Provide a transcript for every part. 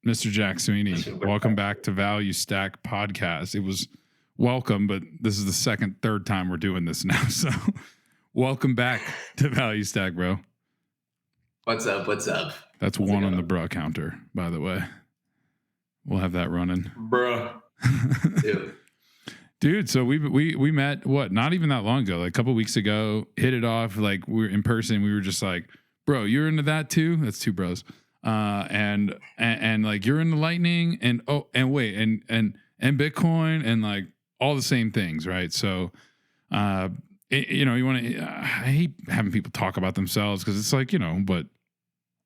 Mr. Jack Sweeney, welcome back to Value Stack Podcast. It was welcome, but this is the third time we're doing this now. So welcome back to Value Stack, bro. What's up? That's How's one on the bruh counter, by the way. We'll have that running. Bruh. Dude, so we met, not even that long ago, like a couple weeks ago, hit it off, like we were in person. We were just like, bro, you're into that too? That's two bros. And like you're into Lightning and Bitcoin and like all the same things, right? So, you want to, I hate having people talk about themselves because it's like, but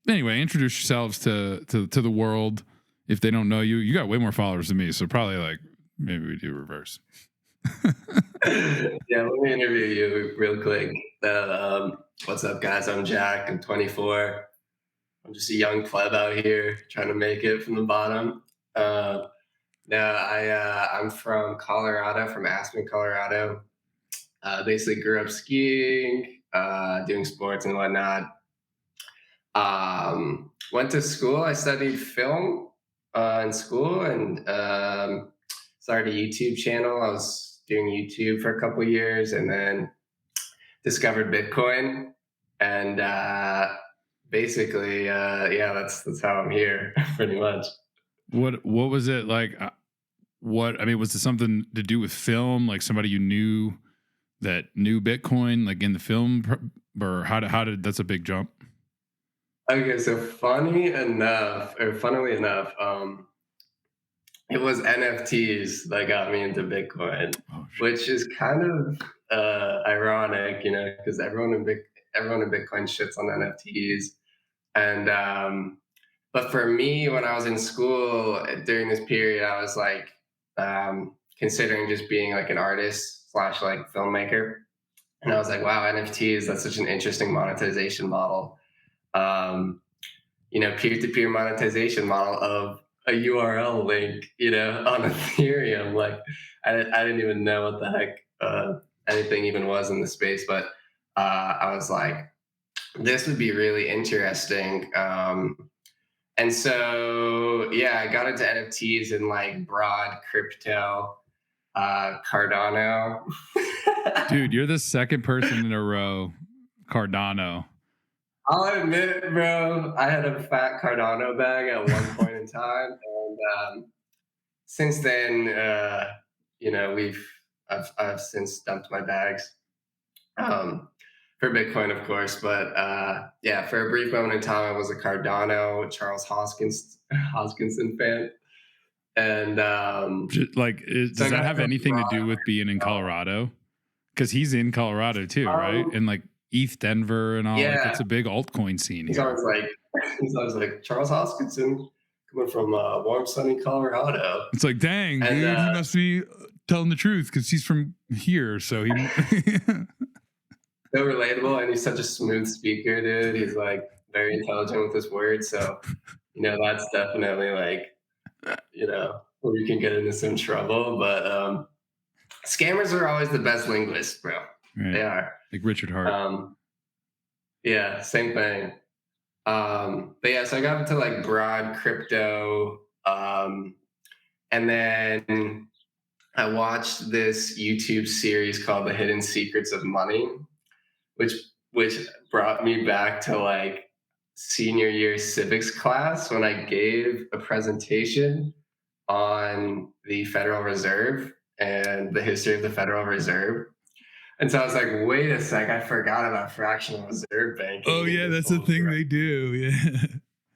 anyway, introduce yourselves to the world. If they don't know you, you got way more followers than me. So probably like, maybe we do reverse. Yeah, let me interview you real quick. What's up, guys? I'm Jack. I'm 24. I'm just a young pleb out here trying to make it from the bottom. I'm from Colorado, from Aspen, Colorado. Basically grew up skiing, doing sports and whatnot. Went to school. I studied film in school and started a YouTube channel. I was doing YouTube for a couple of years and then discovered Bitcoin. And basically, that's how I'm here, pretty much. What was it like? Was it something to do with film? Like somebody you knew that knew Bitcoin, like in the film, or how did that's a big jump? Okay, so funnily enough, it was NFTs that got me into Bitcoin, which is kind of ironic, because everyone in Bitcoin shits on NFTs. And but for me, when I was in school during this period, I was like considering just being like an artist / like filmmaker. And I was like, wow, NFTs, that's such an interesting monetization model. Peer-to-peer monetization model of a URL link, on Ethereum. Like I didn't even know what the heck anything even was in the space, but I was like, this would be really interesting. And so, I got into NFTs and like broad crypto, Cardano. Dude, you're the second person in a row, Cardano. I'll admit it, bro. I had a fat Cardano bag at one point in time, and since then, I've since dumped my bags for Bitcoin, of course. But for a brief moment in time, I was a Cardano, Charles Hoskinson fan, and does that have anything to do with being in Colorado? Because he's in Colorado too, right? And like ETH Denver and all. Yeah. Like it's a big altcoin scene here. He's always like Charles Hoskinson coming from warm, sunny Colorado. It's like, dang, dude, he must be telling the truth because he's from here. So he so relatable, and he's such a smooth speaker, dude. He's like very intelligent with his words. So, that's definitely like, where you can get into some trouble. But scammers are always the best linguists, bro. Right. They are. Like Richard Hart. Same thing. So I got into like broad crypto. And then I watched this YouTube series called The Hidden Secrets of Money, which brought me back to like senior year civics class when I gave a presentation on the Federal Reserve and the history of the Federal Reserve. And so I was like, wait a sec, I forgot about fractional reserve banking. Oh, yeah, that's the thing they do. Yeah.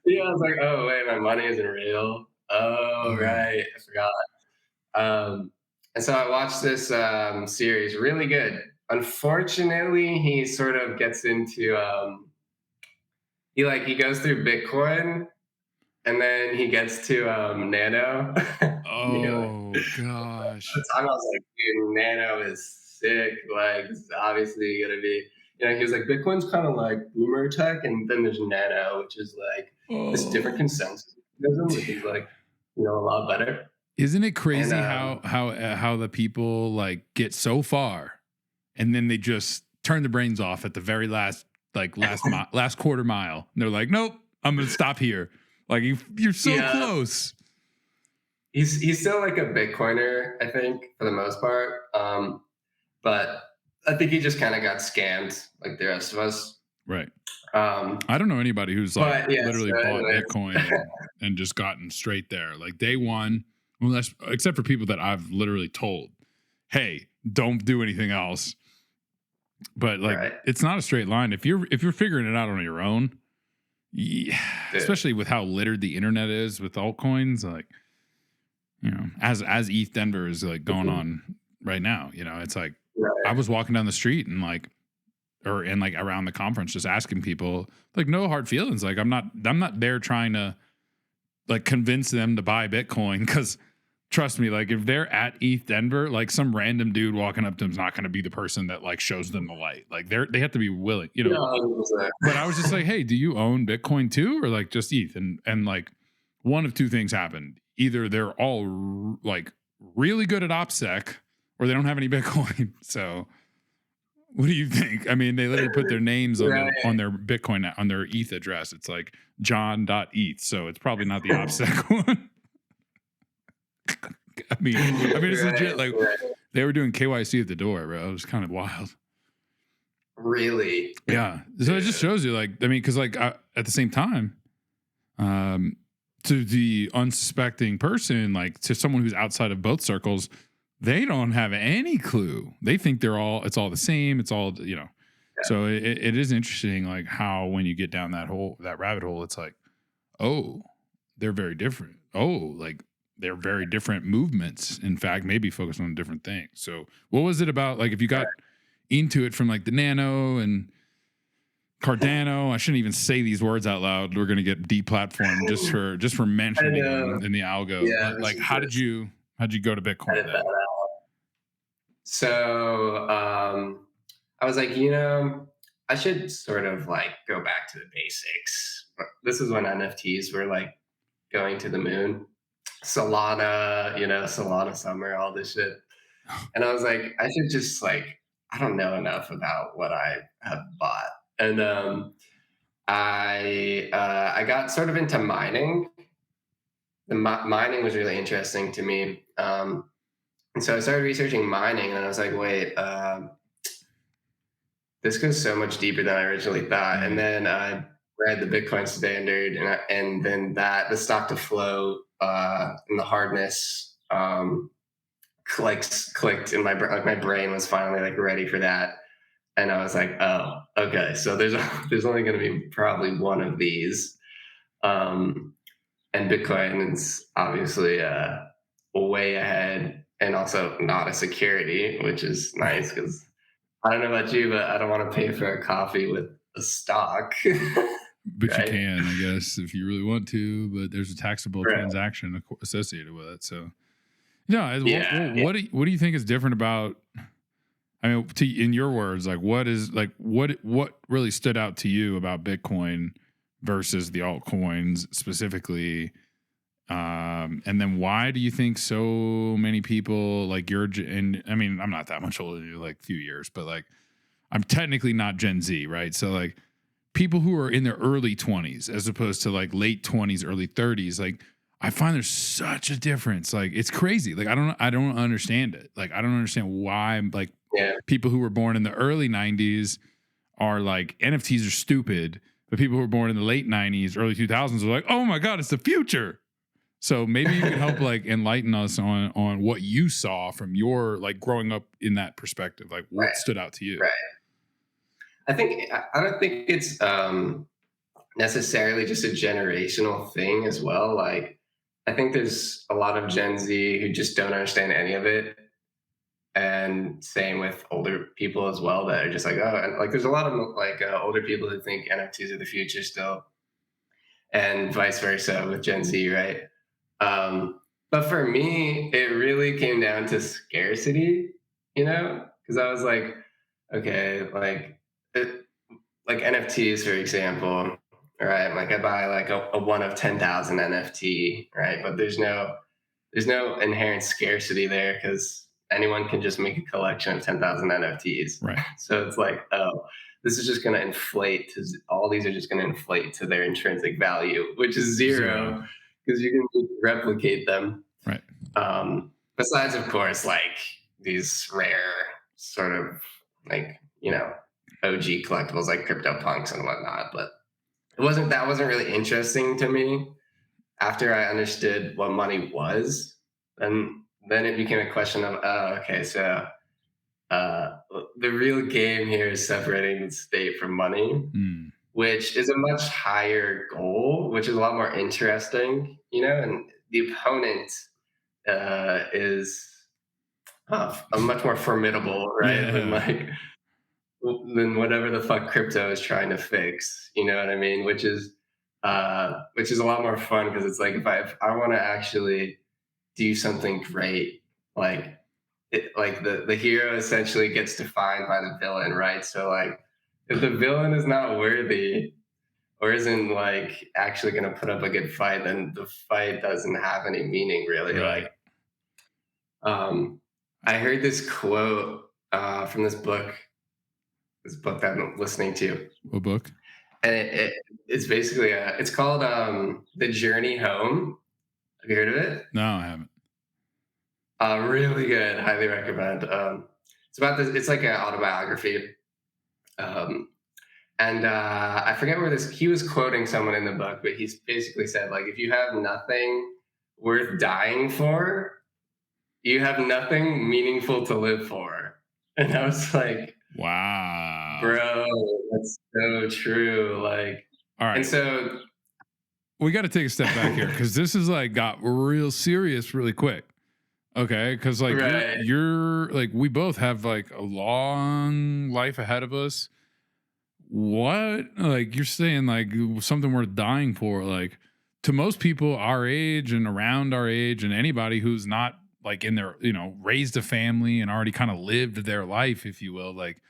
Yeah, I was like, oh, wait, my money isn't real. Oh, right, I forgot. And so I watched this series, really good. Unfortunately, he sort of gets into, he goes through Bitcoin, and then he gets to Nano. Oh, gosh. At the time I was like, dude, Nano is sick. Like, it's obviously going to be, he was like, Bitcoin's kind of like boomer tech, and then there's Nano, which is like this different consensus, which is like, a lot better. Isn't it crazy how the people like get so far and then they just turn their brains off at the very last quarter mile. And they're like, nope, I'm going to stop here. Like you're so Yeah. close. He's still like a Bitcoiner, I think, for the most part. But I think he just kind of got scammed like the rest of us. Right. Um, I don't know anybody who's like but yeah, literally so bought anyways. Bitcoin and just gotten straight there. Like day one, well, that's except for people that I've literally told, hey, don't do anything else. But like Right. it's not a straight line. If you're figuring it out on your own, yeah, Dude. especially with how littered the internet is with altcoins, like, you know, as ETH Denver is like going on right now, you know, it's like Right. I was walking down the street and like or in like around the conference just asking people, like, no hard feelings. Like I'm not there trying to like convince them to buy Bitcoin, because trust me, like if they're at ETH Denver, like some random dude walking up to them is not going to be the person that like shows them the light. Like they have to be willing, you know. Yeah, 100%. But I was just like, hey, do you own Bitcoin too, or like just ETH? And like one of two things happened: either they're all like really good at OPSEC, or they don't have any Bitcoin. So what do you think? I mean, they literally put their names on their Bitcoin, on their ETH address. It's like john.eth. So it's probably not the OPSEC one. I mean, it's legit. Like they were doing KYC at the door, bro. It was kind of wild. Really? Yeah. So it just shows you, like, I mean, because like at the same time, to the unsuspecting person, like to someone who's outside of both circles, they don't have any clue. They think it's all the same. It's all, you know. Yeah. So it is interesting, like how when you get down that rabbit hole, it's like, oh, they're very different. Oh, like they're very different movements. In fact, maybe focus on different things. So what was it about? Like if you got into it from like the Nano and Cardano, I shouldn't even say these words out loud. We're gonna get deplatformed just for mentioning them in the algo. Yeah, like how'd you go to Bitcoin then? So I was like, I should sort of like go back to the basics. This is when NFTs were like going to the moon. Solana, Solana Summer, all this shit. And I was like, I should just like, I don't know enough about what I have bought. And I got sort of into mining. The mining was really interesting to me. And so I started researching mining, and I was like, wait, this goes so much deeper than I originally thought. And then I read the Bitcoin standard, and then the stock to flow and the hardness clicked in my brain. Like my brain was finally like ready for that. And I was like, oh, okay. So there's only going to be probably one of these. And Bitcoin is obviously way ahead, and also not a security, which is nice because I don't know about you, but I don't want to pay for a coffee with a stock. But right? You can, I guess, if you really want to. But there's a taxable transaction associated with it. So, what do you think is different about? I mean, in your words, like what really stood out to you about Bitcoin versus the altcoins specifically? And then why do you think so many people like and I mean, I'm not that much older than you, like a few years, but like I'm technically not Gen Z, right? So like people who are in their early 20s as opposed to like late 20s, early 30s, like I find there's such a difference. Like it's crazy. Like I don't understand it. Like I don't understand why like people who were born in the early 90s are like NFTs are stupid, but people who were born in the late 90s, early 2000s are like, oh my God, it's the future. So maybe you could help like enlighten us on what you saw from your like growing up in that perspective. Like what stood out to you? Right. I don't think it's necessarily just a generational thing as well. Like I think there's a lot of Gen Z who just don't understand any of it. And same with older people as well that are just like, oh, and like there's a lot of like older people who think NFTs are the future still, and vice versa with Gen Z, right? But for me, it really came down to scarcity, because I was like, okay, like NFTs, for example, right? Like I buy like a one of 10,000 NFT, right? But there's no inherent scarcity there because anyone can just make a collection of 10,000 NFTs. Right. So it's like, oh, this is just going to inflate. All these are just going to inflate to their intrinsic value, which is zero, because you can replicate them. Right. Besides, of course, like these rare sort of like, OG collectibles like CryptoPunks and whatnot. But that wasn't really interesting to me after I understood what money was. And then it became a question of, oh, okay, so the real game here is separating the state from money, which is a much higher goal, which is a lot more interesting, and the opponent is a much more formidable, right? Than whatever the fuck crypto is trying to fix. You know what I mean? Which is a lot more fun, because it's like if I want to actually do something great, like like the hero essentially gets defined by the villain, right? So like if the villain is not worthy or isn't like actually going to put up a good fight, then the fight doesn't have any meaning, really. Right. Like I heard this quote from this book that I'm listening to. What book? And it's basically it's called The Journey Home. Have you heard of it? No, I haven't. Really good. Highly recommend. It's about this. It's like an autobiography. And I forget where he was quoting someone in the book, but he's basically said, like, if you have nothing worth dying for, you have nothing meaningful to live for. And I was like, wow, bro, that's so true. Like, all right. And so we got to take a step back here, because this is like got real serious really quick. Okay, because like you're like, we both have like a long life ahead of us. What, like, you're saying like something worth dying for? Like, to most people our age and around our age, and anybody who's not like in their, raised a family and already kind of lived their life, if you will, like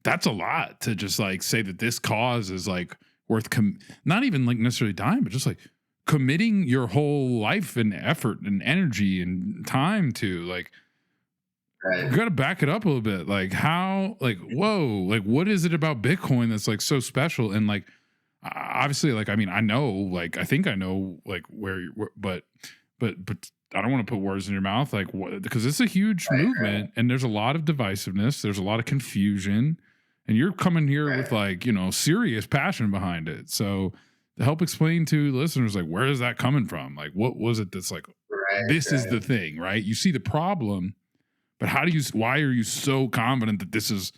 that's a lot to just like say that this cause is like worth not even like necessarily dying, but just like committing your whole life and effort and energy and time to. Like, you got to back it up a little bit. Like, how, like, whoa, like, what is it about Bitcoin that's like so special? And like, obviously, like, I mean, I know, like, I think I know, like, but I don't want to put words in your mouth, like, what, because it's a huge movement and there's a lot of divisiveness, there's a lot of confusion, and you're coming here with like, serious passion behind it. So to help explain to listeners, like, where is that coming from? Like, what was it that's like, this is the thing, right? You see the problem, but why are you so confident that this is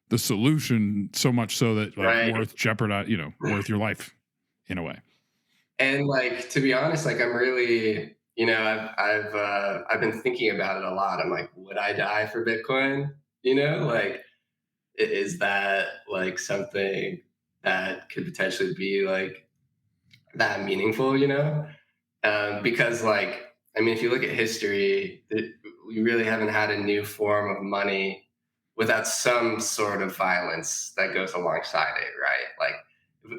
the solution, so much so that like worth jeopardize, worth your life in a way? And like, to be honest, like I'm really, I've been thinking about it a lot. I'm like, would I die for Bitcoin? Like, is that like something that could potentially be like that meaningful? Because like, I mean, if you look at history, we really haven't had a new form of money without some sort of violence that goes alongside it, right? Like,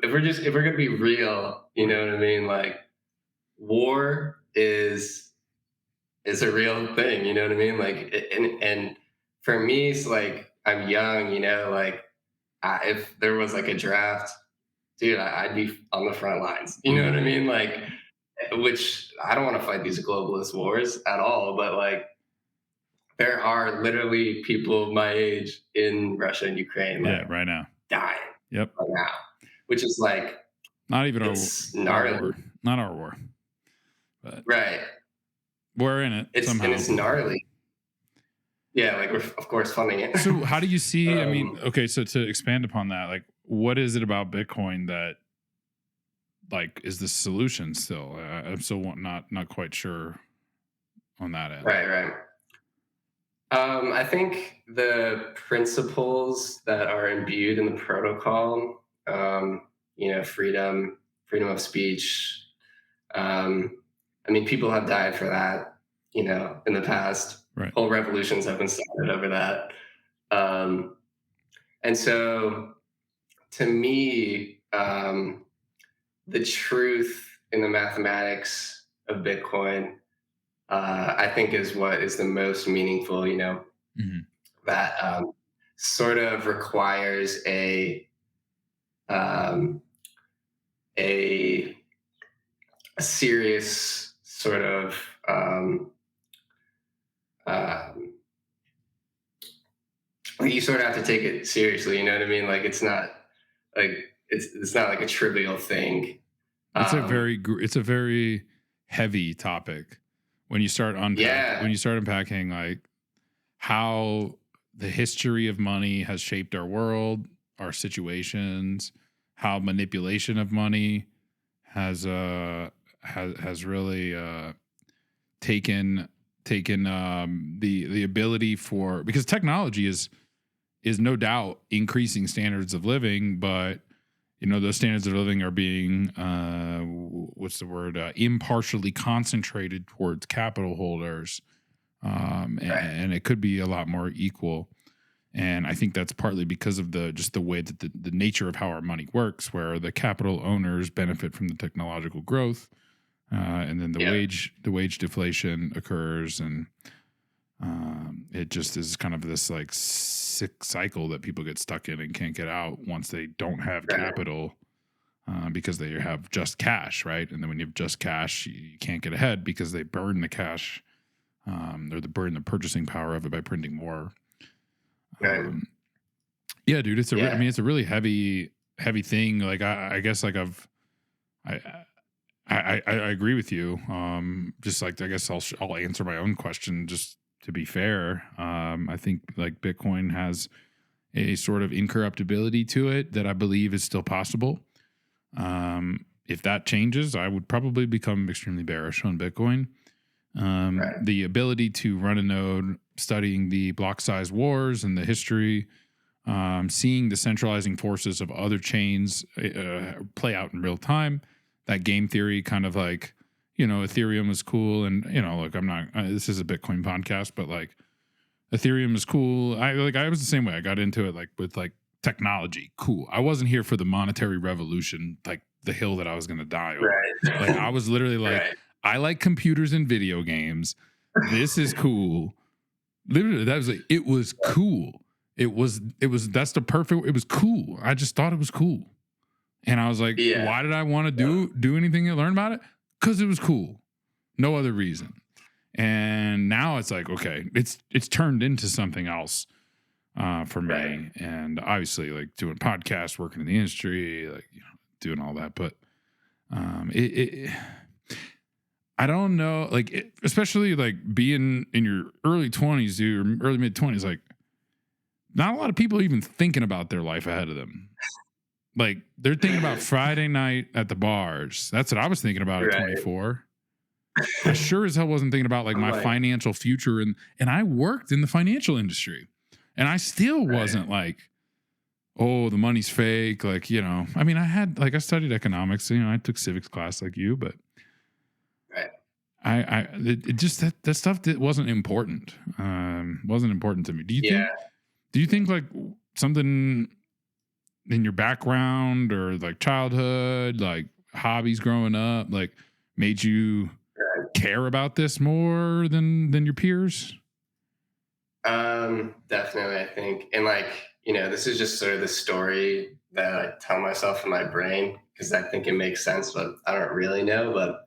if we're gonna be real, you know what I mean? Like, war is a real thing, you know what I mean? Like, and for me, it's like I'm young, like if there was like a draft, dude, I'd be on the front lines, you know what I mean? Like, which I don't want to fight these globalist wars at all, but like there are literally people my age in Russia and Ukraine, like, right now, dying. Yep, right now, which is like not even our war, not our war, but we're in it somehow. And it's gnarly. Yeah, like we're of course funding it. So how do you see? I mean, okay, so to expand upon that, like, what is it about Bitcoin that like is the solution still? I'm still not quite sure on that end. Right. I think the principles that are imbued in the protocol, freedom of speech. I mean, people have died for that, in the past. Right. Whole revolutions have been started over that. And so to me, the truth in the mathematics of Bitcoin, I think is what is the most meaningful, that sort of requires a um, a, a serious sort of um, like you sort of have to take it seriously. You know what I mean? Like like it's not like a trivial thing. Um, It's a very heavy topic when you start yeah, unpacking like how the history of money has shaped our world, our situations, how manipulation of money has has really taken the ability for, because technology is no doubt increasing standards of living, but those standards of living are being what's the word, impartially concentrated towards capital holders, right. and it could be a lot more equal. And I think that's partly because of the way that the nature of how our money works, where the capital owners benefit from the technological growth, and then Yeah, the wage deflation occurs, and it just is kind of this like sick cycle that people get stuck in and can't get out once they don't have right, capital, because they have just cash, right? And then when you have just cash, you can't get ahead because they burn the cash, or they burn the purchasing power of it by printing more. right. Um, yeah, dude, I Yeah, mean, it's a really heavy thing. Like I guess like I, I agree with you. Just like I guess I'll answer my own question just to be fair. I think like Bitcoin has a sort of incorruptibility to it that I believe is still possible. If that changes, I would probably become extremely bearish on Bitcoin. right. The ability to run a node, studying the block size wars and the history, seeing the centralizing forces of other chains play out in real time. That game theory kind of like, Ethereum was cool. And, look, I'm not, this is a Bitcoin podcast, but like Ethereum is cool. I was the same way. I got into it like with like technology. Cool. I wasn't here for the monetary revolution, like the hill that I was going to die on. Like I Right. was literally like, Right. I like computers and video games. This is cool. Literally, that was like, it was cool. That's the perfect, it was cool. I just thought it was cool. And I was like, Yeah. why did I want to Yeah. do anything and learn about it? Because it was cool. No other reason. And now it's like, okay, it's turned into something else for Right. me. And obviously, like doing podcasts, working in the industry, like doing all that. But it I don't know, like especially like being in your early 20s, dude, or early mid 20s, like not a lot of people even thinking about their life ahead of them. Like they're thinking about Friday night at the bars. That's what I was thinking about at Right. 24. I sure as hell wasn't thinking about like I'm my like, financial future, and I worked in the financial industry, and I still right. wasn't like, oh, the money's fake. Like, I mean, I studied economics, I took civics class like you, but Right. it just, that stuff that wasn't important. Wasn't important to me. Yeah. Do you think like something in your background or like childhood, like hobbies growing up, like made you care about this more than your peers? Definitely, I think. And like, this is just sort of the story that I tell myself in my brain because I think it makes sense, but I don't really know. But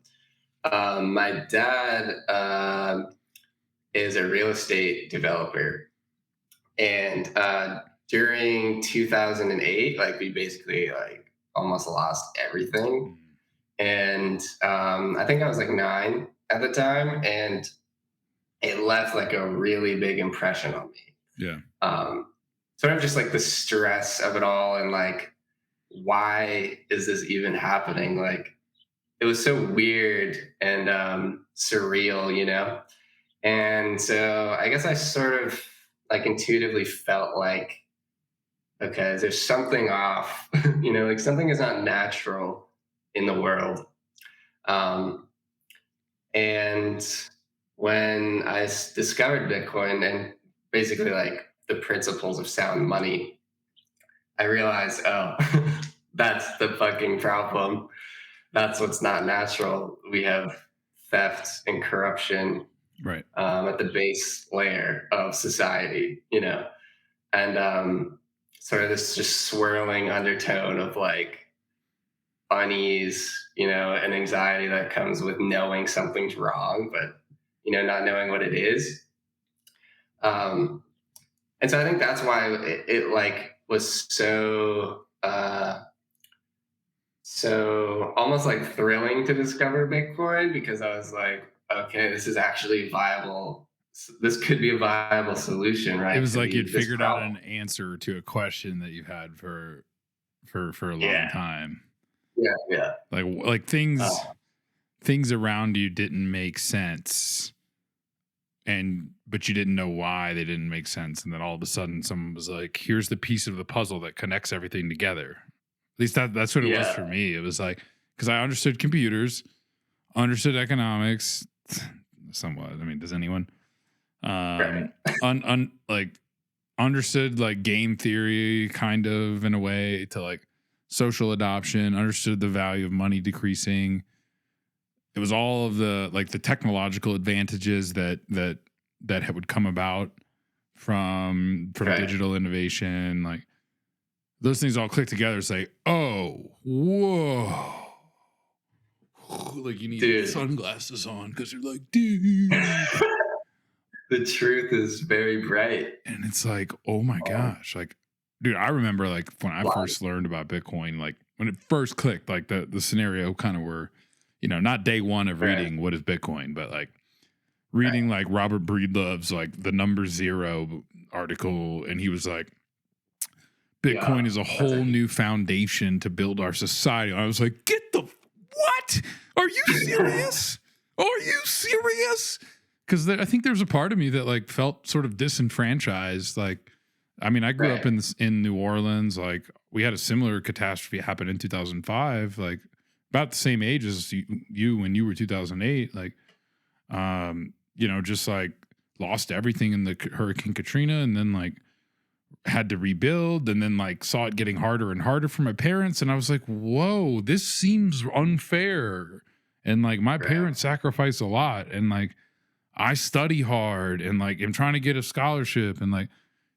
my dad is a real estate developer. And during 2008, like we basically like almost lost everything. And I think I was like 9 at the time, and it left like a really big impression on me. Yeah. um, Sort of just like the stress of it all, and like, why is this even happening? Like, it was so weird and surreal. And so I guess I sort of like intuitively felt like, okay, there's something off, like something is not natural in the world. Um, and when discovered Bitcoin and basically like the principles of sound money, I realized, oh, that's the fucking problem. That's what's not natural. We have theft and corruption Right. at the base layer of society, and sort of this just swirling undertone of like unease, and anxiety that comes with knowing something's wrong, but not knowing what it is. Um, and so I think that's why it like was so almost like thrilling to discover Bitcoin, because I was like, okay, this is actually viable. This could be a viable solution, right? It was to like you'd this figured out problem. an answer to a question that you've had for a long Yeah, time. yeah. Like things around you didn't make sense, but you didn't know why they didn't make sense, and then all of a sudden someone was like, here's the piece of the puzzle that connects everything together. At least that's what it was for Yeah, me. It was like, because I understood computers, understood economics somewhat. I mean, does anyone right. like understood like game theory kind of in a way, to like social adoption, understood the value of money decreasing. It was all of the like the technological advantages that would come about from Right. digital innovation. Like those things all click together. It's like, oh, whoa. Like you need Dude, sunglasses on because you're like, dude. the truth is very bright. And it's like, oh my gosh. Like, dude, I remember like when I Wow. first learned about Bitcoin, like when it first clicked, like the scenario kind of were, not day one of Right. reading what is Bitcoin, but like reading like Robert Breedlove's like the number zero article. And he was like, Bitcoin Yeah, is a that's whole new foundation to build our society. And I was like, get the what? Are you serious? Are you serious? Because I think there's a part of me that like felt sort of disenfranchised. Like, I mean, I grew up in New Orleans. Like, we had a similar catastrophe happen in 2005. Like, about the same age as you when you were 2008. Like, just like lost everything in the Hurricane Katrina, and then like had to rebuild, and then like saw it getting harder and harder for my parents, and I was like, whoa, this seems unfair. And like my parents sacrificed a lot, and like I study hard, and like I'm trying to get a scholarship, and like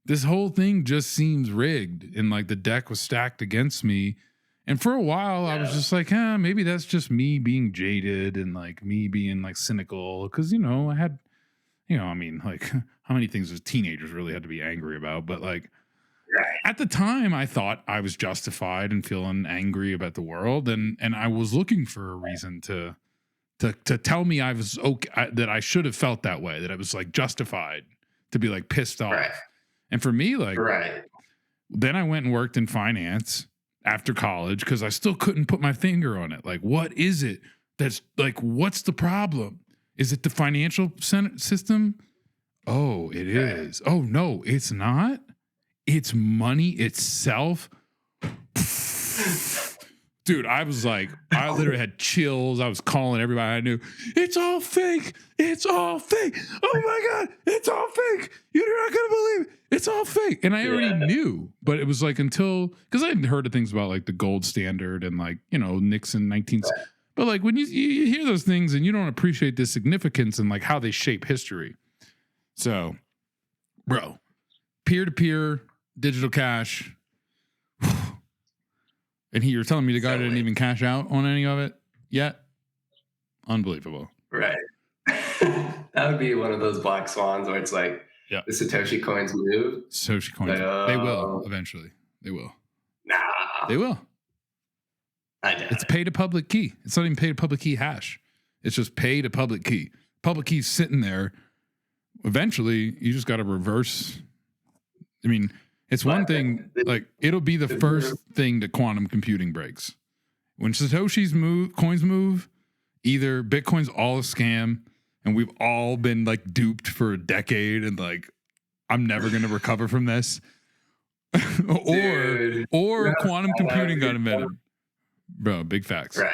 this whole thing just seems rigged, and like the deck was stacked against me. And for a while I was just like, maybe that's just me being jaded and like me being like cynical, because I had, I mean, like how many things as teenagers really had to be angry about, but like at the time I thought I was justified in feeling angry about the world, and I was looking for a reason to tell me I was okay, that I should have felt that way, that I was like justified to be like pissed off. Right. And for me, like, Right. then I went and worked in finance after college because I still couldn't put my finger on it. Like, what is it that's like, what's the problem? Is it the financial system? Oh, it is. Oh, no, it's not. It's money itself. Dude, I was like, I literally had chills. I was calling everybody I knew. It's all fake. It's all fake. Oh my God. It's all fake. You're not going to believe it. It's all fake. And I already knew, but it was like because I hadn't heard of things about like the gold standard and like, Nixon 19. But like when you hear those things and you don't appreciate the significance and like how they shape history. So, bro, peer-to-peer digital cash. And you're telling me the guy didn't even cash out on any of it yet? Unbelievable. Right. That would be one of those black swans where it's like the Satoshi coins move. Satoshi coins. They will eventually. They will. Nah. They will. I doubt it's pay to public key. It's not even pay to public key hash. It's just pay to public key. Public key's sitting there. Eventually, you just got to reverse. I mean, it's one thing, like it'll be the first thing that quantum computing breaks. When Satoshi's coins move, either Bitcoin's all a scam and we've all been like duped for a decade and like I'm never going to recover from this, or quantum computing got invented. Bro, big facts. Right.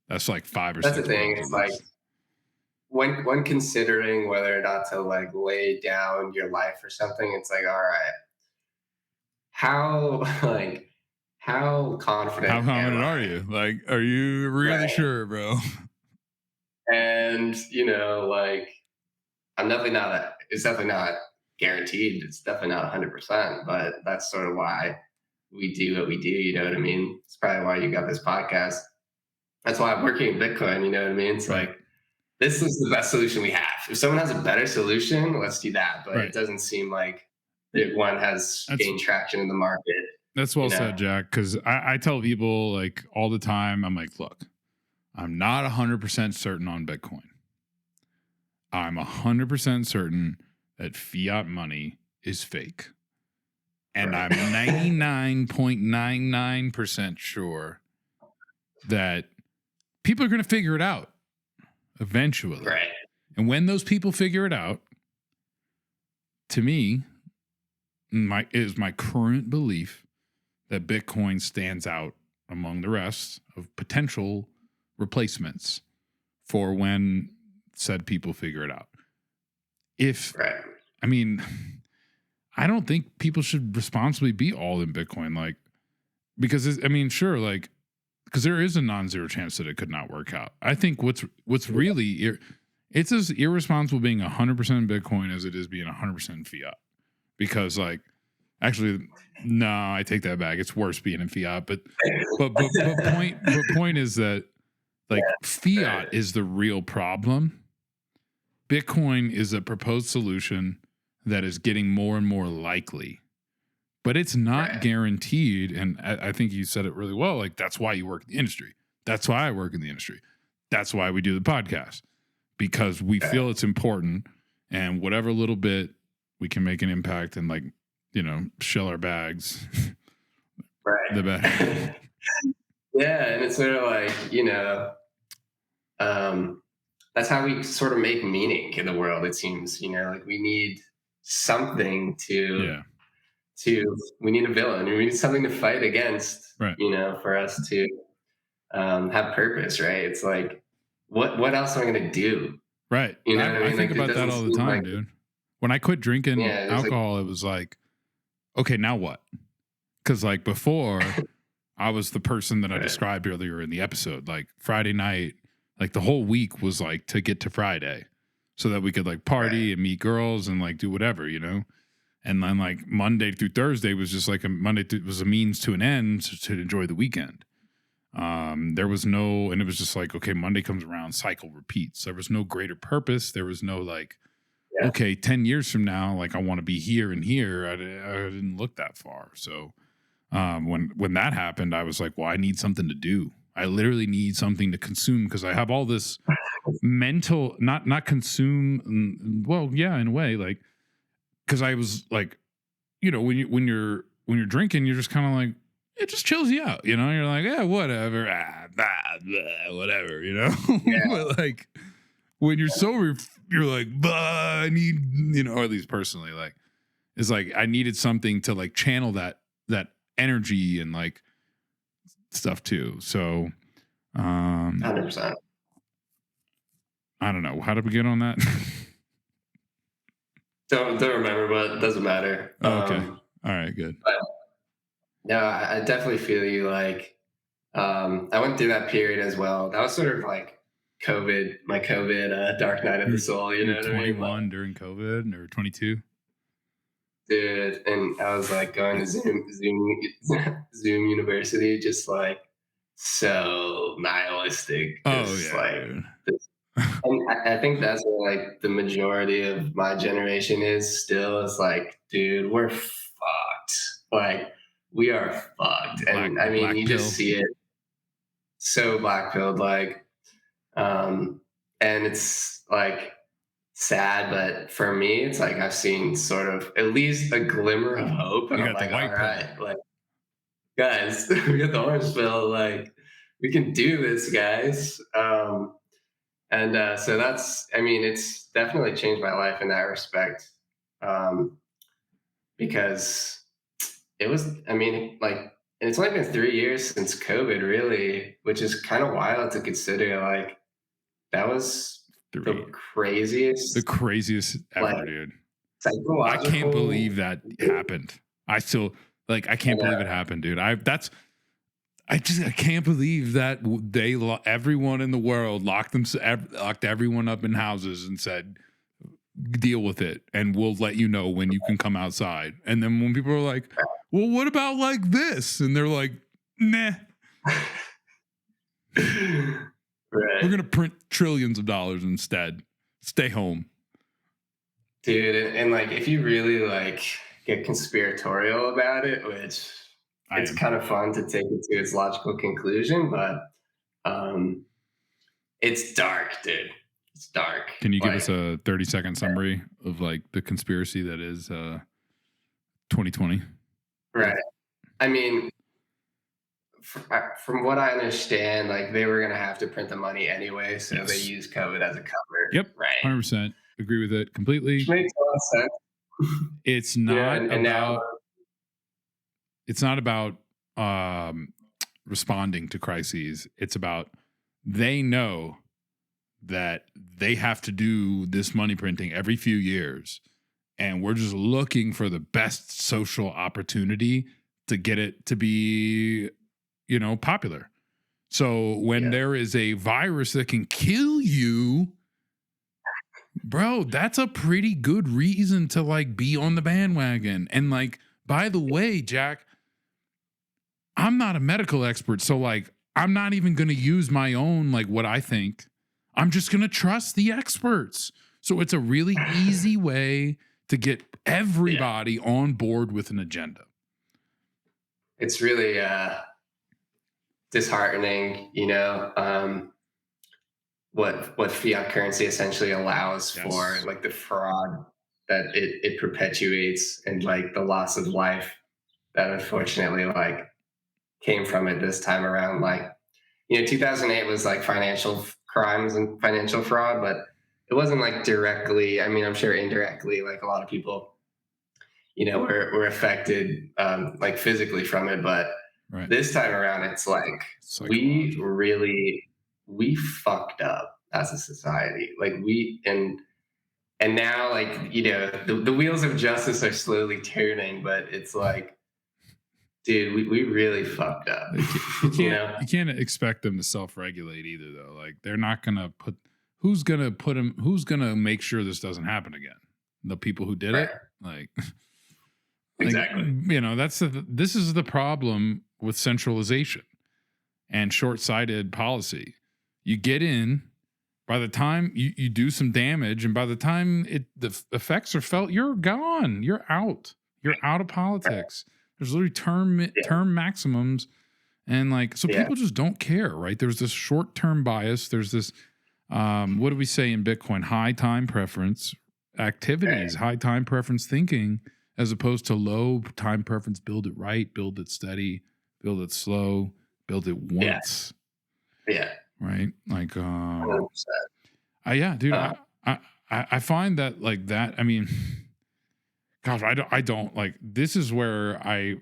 That's like 5 or That's 6. the thing. It's like when considering whether or not to like lay down your life or something, it's like, all right, how confident are you? Like, are you really sure, bro? And like, I'm definitely not. It's definitely not guaranteed. It's definitely not 100%, but that's sort of why we do what we do. You know what I mean? It's probably why you got this podcast. That's why I'm working in Bitcoin. You know what I mean? It's Right. like, this is the best solution we have. If someone has a better solution, let's do that. But Right. it doesn't seem like one has gained traction in the market. That's well said, Jack. Because I tell people like all the time, I'm like, look, I'm not 100% certain on Bitcoin. I'm 100% certain that fiat money is fake. And I'm 99.99% sure that people are going to figure it out eventually. Right. And when those people figure it out, to me, is my current belief that Bitcoin stands out among the rest of potential replacements for when said people figure it out. I mean, I don't think people should responsibly be all in Bitcoin, like, because sure, like, because there is a non-zero chance that it could not work out. I think what's really it's as irresponsible being 100% in Bitcoin as it is being 100% in fiat. Because, like, actually, no, I take that back. It's worse being in fiat. But point is that, like, fiat is the real problem. Bitcoin is a proposed solution that is getting more and more likely, but it's not guaranteed. And I think you said it really well. Like, that's why you work in the industry. That's why I work in the industry. That's why we do the podcast, because we feel it's important, and whatever little bit we can make an impact and, like, you know, shell our bags, the better. Yeah. And it's sort of like, you know, that's how we sort of make meaning in the world, it seems. You know, like, we need something we need a villain, we need something to fight against, you know, for us to have purpose, right? It's like, what else am I going to do? Right. You know what I mean? I think like, about that all the time, dude. When I quit drinking alcohol, it was like, okay, now what? Because, like, before, I was the person that I described earlier in the episode. Like, Friday night, like, the whole week was like to get to Friday so that we could, like, party and meet girls and, like, do whatever, you know? And then, like, Monday through Thursday was just like was a means to an end to enjoy the weekend. There was no, and it was just like, okay, Monday comes around, cycle repeats. There was no greater purpose. There was no, like, okay, 10 years from now, like, I want to be here and here. I didn't look that far. So when that happened, I was like, well, I need something to do. I literally need something to consume, because I have all this mental, not consume. Well, yeah, in a way, like, because I was like, you know, when you're drinking, you're just kind of like, it just chills you out, you know. You're like, yeah, whatever, whatever, you know. But, like, when you're sober, you're like, I need, you know, or at least personally, like, it's like I needed something to, like, channel that energy and, like, stuff too. So 100%. I don't know, how did we get on that? Don't remember, but it doesn't matter. Okay. All right, good. But no, I definitely feel you. Like, I went through that period as well. That was sort of like my COVID dark night of the soul. You know what 21 I mean? during COVID, or 22? Dude, and I was like going to Zoom University, just like so nihilistic. And I think that's what, like, the majority of my generation is still. It's like, dude, we're fucked. Like, we are fucked. And I mean, you just see it so black-pilled, like, and it's like sad, but for me, it's like I've seen sort of at least a glimmer of hope, and I'm like, all right, like, guys, we got the orange pill, like, we can do this, guys. And so that's, I mean, it's definitely changed my life in that respect, because it was, I mean, like, and it's only been 3 years since COVID, really, which is kind of wild to consider. Like, that was the craziest ever, like, dude. I can't believe that happened. I still, like, I can't believe it happened, dude. I can't believe that everyone in the world locked everyone up in houses and said, deal with it, and we'll let you know when you can come outside. And then when people are like, well, what about like this? And they're like, nah, we're going to print trillions of dollars instead. Stay home. Dude, and like if you really like get conspiratorial about it, which it's kind of fun to take it to its logical conclusion, but it's dark, dude. It's dark. Can you give us a 30-second summary of like the conspiracy that is 2020? Right. I mean, from what I understand, like they were gonna have to print the money anyway, so they used COVID as a cover. Yep. Right. 100%. Agree with it completely. Which makes a lot of sense. It's not and now it's not about responding to crises. It's about they know that they have to do this money printing every few years, and we're just looking for the best social opportunity to get it to be, you know, popular. So when there is a virus that can kill you, bro, that's a pretty good reason to like be on the bandwagon. And like, by the way, Jack, I'm not a medical expert, so like I'm not even going to use my own like what I think. I'm just going to trust the experts. So it's a really easy way to get everybody on board with an agenda. It's really disheartening, you know, what fiat currency essentially allows for, like the fraud that it perpetuates, and like the loss of life that unfortunately like came from it this time around. Like, you know, 2008 was like financial crimes and financial fraud, but it wasn't like directly. I mean, I'm sure indirectly, like a lot of people, you know, were affected like physically from it. But this time around, it's like we fucked up as a society. Like and now, like, you know, the wheels of justice are slowly turning, but it's like, dude, we really fucked up. You can't expect them to self-regulate either, though. Like, they're not gonna put. Who's gonna make sure this doesn't happen again? The people who did it, like, exactly. You know, this is the problem with centralization and short-sighted policy. You get in, by the time you do some damage, and by the time the effects are felt, you're gone. You're out. You're out of politics. There's literally term maximums, and like, so people just don't care, right? There's this short-term bias. There's this, what do we say in Bitcoin? High time preference activities, high time preference thinking, as opposed to low time preference. Build it right, build it steady, build it slow, build it once. Yeah. Right. Like, 100%. Dude. I find that like that. I mean. Gosh, I don't like, this is where I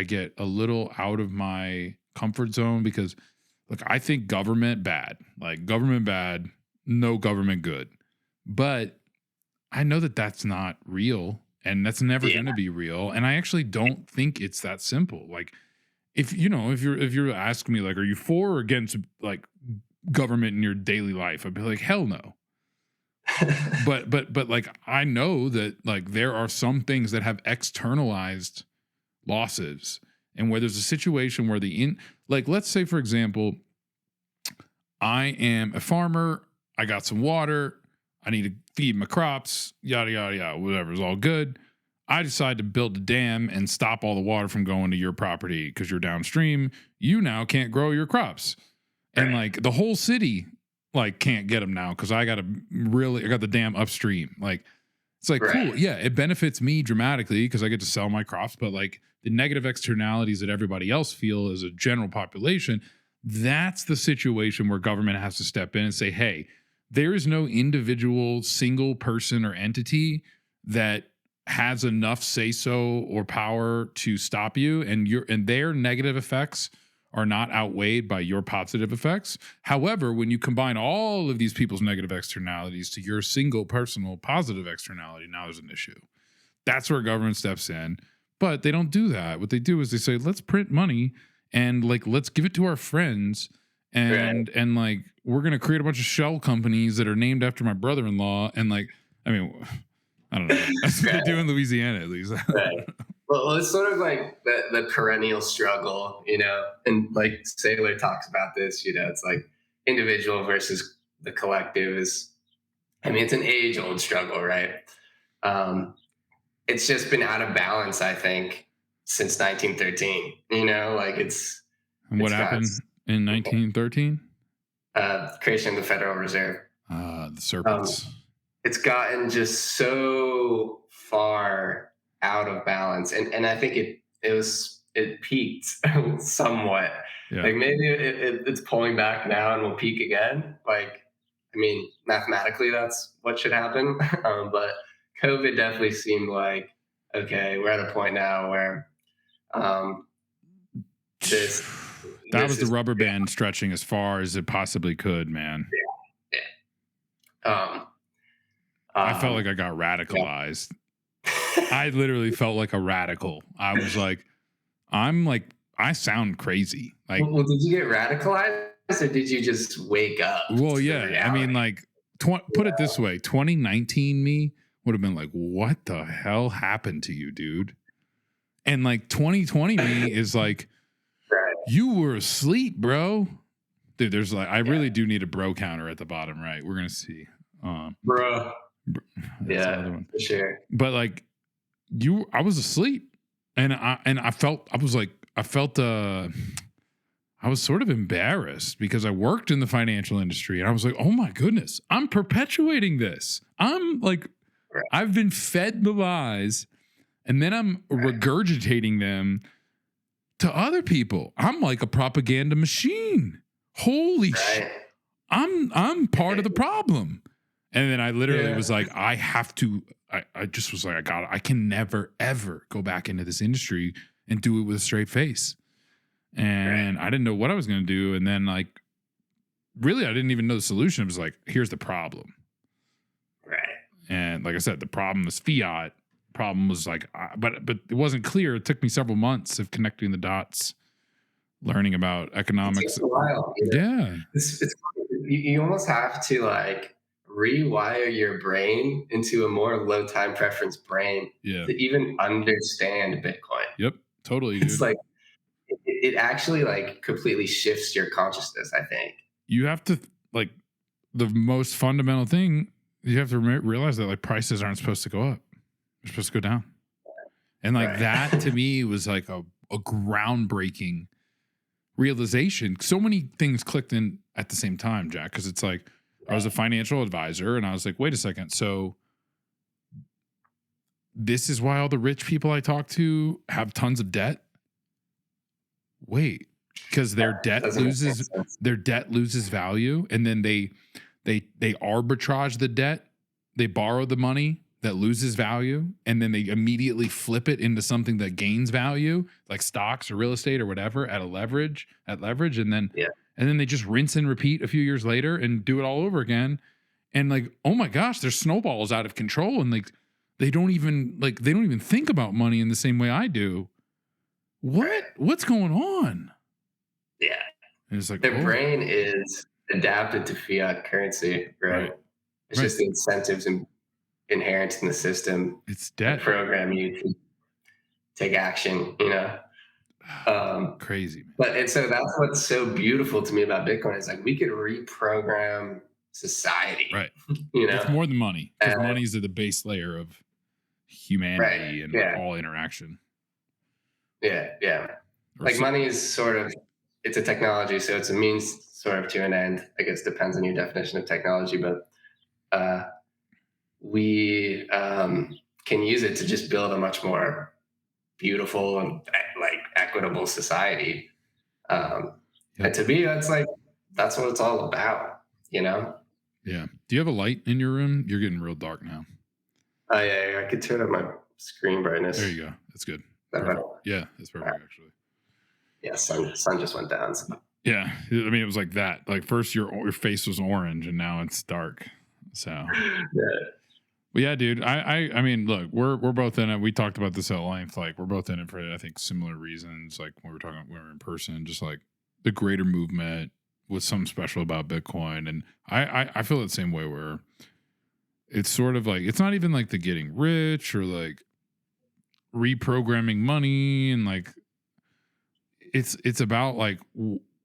get a little out of my comfort zone, because look, I think government bad, no government good. But I know that that's not real, and that's never going to be real. And I actually don't think it's that simple. Like, if you're asking me, like, are you for or against like government in your daily life? I'd be like, hell no. but like, I know that like there are some things that have externalized losses, and where there's a situation where like, let's say, for example, I am a farmer, I got some water, I need to feed my crops, yada yada yada, whatever, is all good. I decide to build a dam and stop all the water from going to your property because you're downstream. You now can't grow your crops, and like the whole city like can't get them now because I got the dam upstream. Like, it's like, cool. Yeah, it benefits me dramatically because I get to sell my crops, but like the negative externalities that everybody else feel as a general population, that's the situation where government has to step in and say, hey, there is no individual single person or entity that has enough say-so or power to stop you, and their negative effects are not outweighed by your positive effects. However, when you combine all of these people's negative externalities to your single personal positive externality, now there's an issue. That's where government steps in. But they don't do that. What they do is they say, let's print money and like, let's give it to our friends. And like, we're going to create a bunch of shell companies that are named after my brother-in-law. And like, I mean, I don't know. That's what they do in Louisiana, at least. Right. Well, it's sort of like the perennial struggle, and like Saylor talks about this, it's like individual versus the collective it's an age old struggle, right? It's just been out of balance, I think, since 1913, like And what happened in 1913? Creation of the Federal Reserve. The serpents. It's gotten just so far out of balance, and I think it peaked somewhat. Yeah. Like maybe it's pulling back now and will peak again. Like, mathematically that's what should happen. But COVID definitely seemed like, okay, we're at a point now where that was the rubber band stretching as far as it possibly could, man. Yeah. I felt like I got radicalized. I literally felt like a radical. I was like, I sound crazy. Like, well, did you get radicalized or did you just wake up? Well, yeah. I mean, like, put it this way: 2019 me would have been like, "What the hell happened to you, dude?" And like 2020 me is like, "You were asleep, bro." Dude, there's like, I really do need a bro counter at the bottom right. We're gonna see, bro. Yeah, for sure. But like, I was asleep, and I felt I was sort of embarrassed because I worked in the financial industry, and I was like, oh my goodness, I'm perpetuating this. I'm like, I've been fed the lies, and then I'm regurgitating them to other people. I'm like a propaganda machine. Holy shit. I'm part of the problem. And then I literally was like, I have to, I just was like, I can never, ever go back into this industry and do it with a straight face. And I didn't know what I was going to do. And then like, really, I didn't even know the solution. It was like, here's the problem. Right. And like I said, the problem was fiat. Problem was like, but it wasn't clear. It took me several months of connecting the dots, learning about economics. It takes a while. Yeah. You almost have to like rewire your brain into a more low time preference brain to even understand Bitcoin. Yep. Totally. It's like, it actually like completely shifts your consciousness, I think. You have to, like, the most fundamental thing, you have to realize that like prices aren't supposed to go up. They're supposed to go down. And like that to me was like a groundbreaking realization. So many things clicked in at the same time, Jack, because it's like I was a financial advisor and I was like, wait a second. So this is why all the rich people I talk to have tons of debt? Wait, because their debt loses value, and then they arbitrage the debt. They borrow the money that loses value, and then they immediately flip it into something that gains value, like stocks or real estate or whatever, at leverage, and then they just rinse and repeat a few years later and do it all over again. And like, oh my gosh, their snowballs out of control, and like they don't even think about money in the same way I do. What's going on? Yeah. And it's like their brain is adapted to fiat currency, right? It's just the incentives inherent in the system. It's debt. Program you to take action, Crazy, man. And so that's what's so beautiful to me about Bitcoin is like we could reprogram society. Right. It's more than money, because money is the base layer of humanity and all interaction. Yeah. Like money is sort of, it's a technology, so it's a means sort of to an end. I guess depends on your definition of technology, but we can use it to just build a much more beautiful and like equitable society. And to me, that's what it's all about, Yeah. Do you have a light in your room? You're getting real dark now. Oh yeah, I could turn up my screen brightness. There you go. That's good. Perfect. Yeah, that's perfect actually. Yeah, sun just went down. So. Yeah, I mean it was like that. Like first your face was orange and now it's dark. So But yeah, dude. I mean, look, we're both in it. We talked about this at length. Like we're both in it for I think similar reasons. Like when we were in person, just like the greater movement was something special about Bitcoin, and I feel the same way. Where it's sort of like, it's not even like the getting rich or like reprogramming money, and like it's about like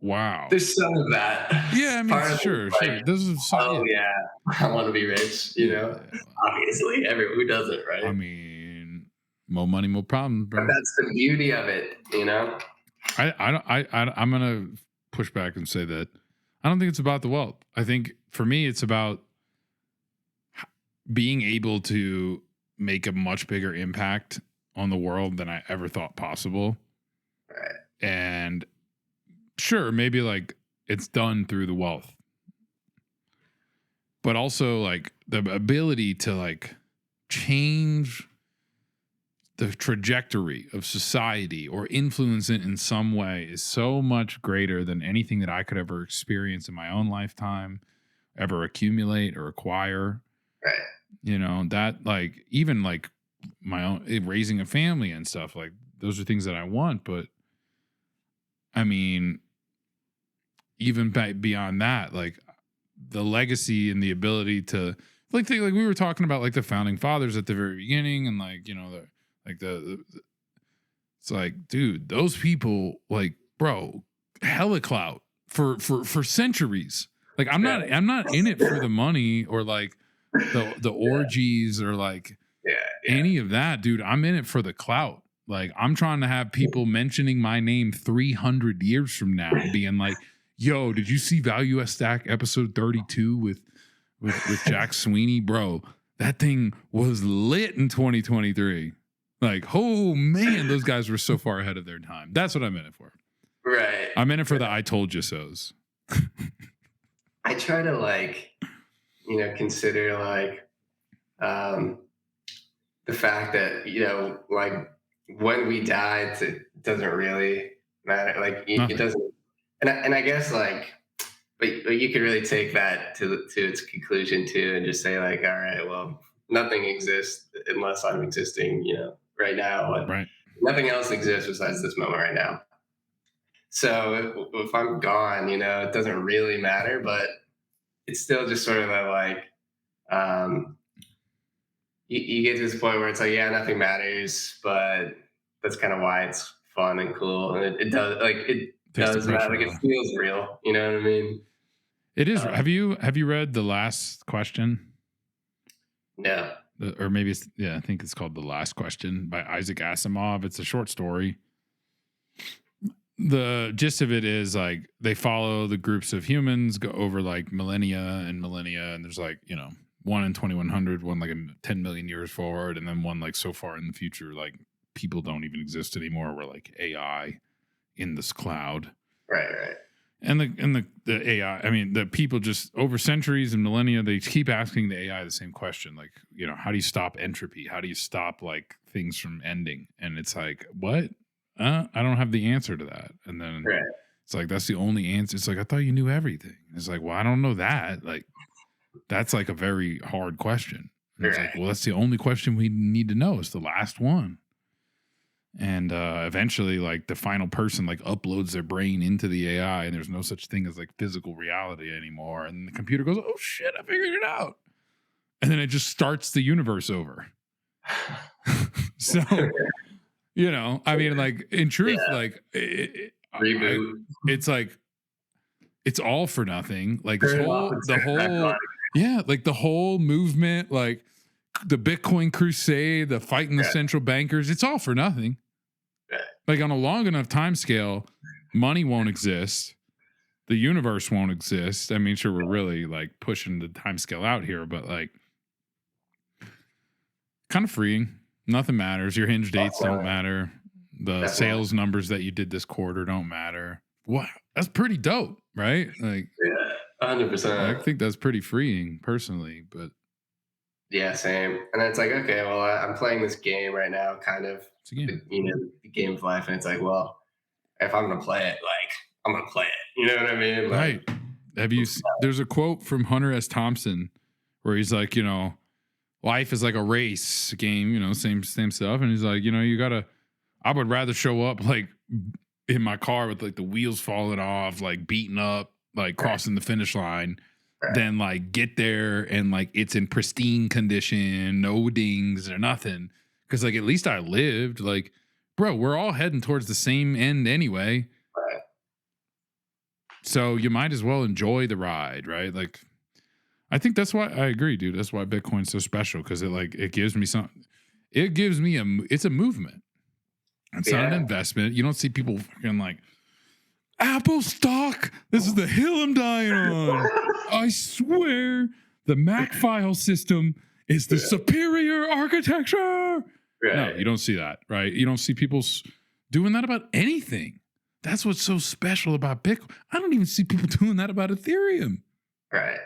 wow. There's some of that. Yeah, I mean, Part of sure, it's sure. like, This is oh yeah, I want to be rich. You yeah. know, obviously, who doesn't, right? I mean, more money, more problems, But bro. that's the beauty of it, you know. I'm gonna push back and say that I don't think it's about the wealth. I think for me, it's about being able to make a much bigger impact on the world than I ever thought possible. Right. And sure, maybe like it's done through the wealth, but also like the ability to like change the trajectory of society or influence it in some way is so much greater than anything that I could ever experience in my own lifetime, ever accumulate or acquire. Right. You know, that like even like my own raising a family and stuff, like those are things that I want. But I mean, even beyond that, like the legacy and the ability to like we were talking about like the founding fathers at the very beginning, and like, you know, the it's like, dude, those people, like, bro, hella clout for centuries. Like I'm not in it for the money or like the orgies or like any of that, dude. I'm in it for the clout. Like I'm trying to have people mentioning my name 300 years from now, being like, yo, did you see Value S Stack episode 32 with Jack Sweeney? Bro, that thing was lit in 2023. Like, oh man, those guys were so far ahead of their time. That's what I'm in it for. Right. I'm in it for the I told you so's. I try to like, you know, consider like the fact that, you know, like when we die, it doesn't really matter. Like it doesn't, and I guess like, but you could really take that to its conclusion too, and just say like, all right, well, nothing exists unless I'm existing, you know, right now, and Right. nothing else exists besides this moment right now. So if I'm gone, you know, it doesn't really matter, but it's still just sort of a like, you get to this point where it's like, yeah, nothing matters, but that's kind of why it's fun and cool, and it does like it Takes the does matter, pressure like it off. feels real. You know what I mean? It is. Have you read The Last Question? No. Or maybe it's, I think it's called The Last Question by Isaac Asimov. It's a short story. The gist of it is like they follow the groups of humans go over like millennia, and there's like, you know, one in 2100, one like 10 million years forward, and then one like so far in the future, like people don't even exist anymore. We're like AI in this cloud. Right. And the AI, I mean, the people just over centuries and millennia, they keep asking the AI the same question. Like, you know, how do you stop entropy? How do you stop like things from ending? And it's like, what? I don't have the answer to that. And then it's like, that's the only answer. It's like, I thought you knew everything. It's like, well, I don't know that. Like, that's like a very hard question. And it's like, well, that's the only question we need to know. It's the last one. And eventually, like the final person like uploads their brain into the AI, and there's no such thing as like physical reality anymore. And the computer goes, "Oh shit, I figured it out," and then it just starts the universe over. So, you know, I mean, like in truth, like reboot. It's like it's all for nothing. Like like the whole movement, like the Bitcoin crusade, the fighting the central bankers. It's all for nothing. Like on a long enough time scale, money won't exist. The universe won't exist. I mean, sure, we're really like pushing the time scale out here, but like kind of freeing. Nothing matters. Your hinge dates don't matter. The sales numbers that you did this quarter don't matter. Wow, that's pretty dope, right? Like, 100%. I think that's pretty freeing personally, but yeah, same. And it's like, okay, well, I'm playing this game right now, kind of, you know, the game of life. And it's like, well, if I'm going to play it, like, I'm going to play it. You know what I mean? Like, right. Have you, there's a quote from Hunter S. Thompson where he's like, you know, life is like a race game, you know, same stuff. And he's like, you know, I would rather show up like in my car with like the wheels falling off, like beaten up, like crossing the finish line, than like get there and like it's in pristine condition, no dings or nothing. Because like at least I lived. Like, bro, we're all heading towards the same end anyway. Right. So you might as well enjoy the ride, right? Like, I think that's why I agree, dude. That's why Bitcoin's so special, because it gives me something. It gives me it's a movement. It's not an investment. You don't see people fucking like Apple stock. This is the hill I'm dying on. I swear the Mac file system is the superior architecture. Right. No, you don't see that, right? You don't see people doing that about anything. That's what's so special about Bitcoin. I don't even see people doing that about Ethereum. Right.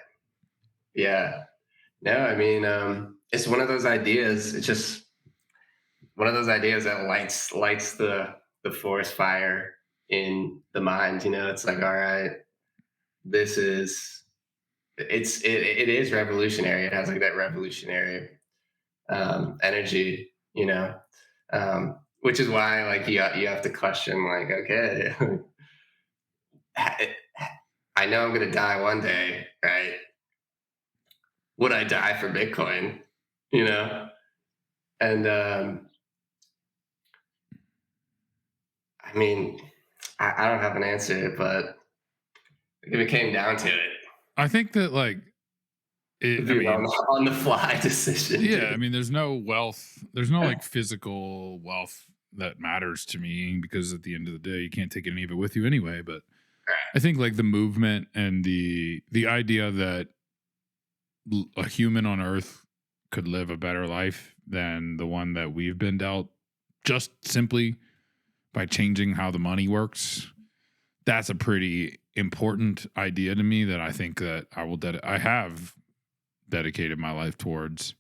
Yeah. No, I mean, it's one of those ideas. It's just one of those ideas that lights the forest fire in the mind. You know, it's like, all right, it is revolutionary. It has like that revolutionary energy, you know, which is why like you have to question like, okay, I know I'm going to die one day, right? Would I die for Bitcoin? You know, and I mean, I don't have an answer, but if it came down to it, I think that like on the fly decision. Yeah, dude. I mean, there's no wealth. There's no like physical wealth that matters to me, because at the end of the day, you can't take any of it with you anyway. But I think like the movement and the idea that a human on Earth could live a better life than the one that we've been dealt, just simply by changing how the money works. That's a pretty important idea to me that I think that I have dedicated my life towards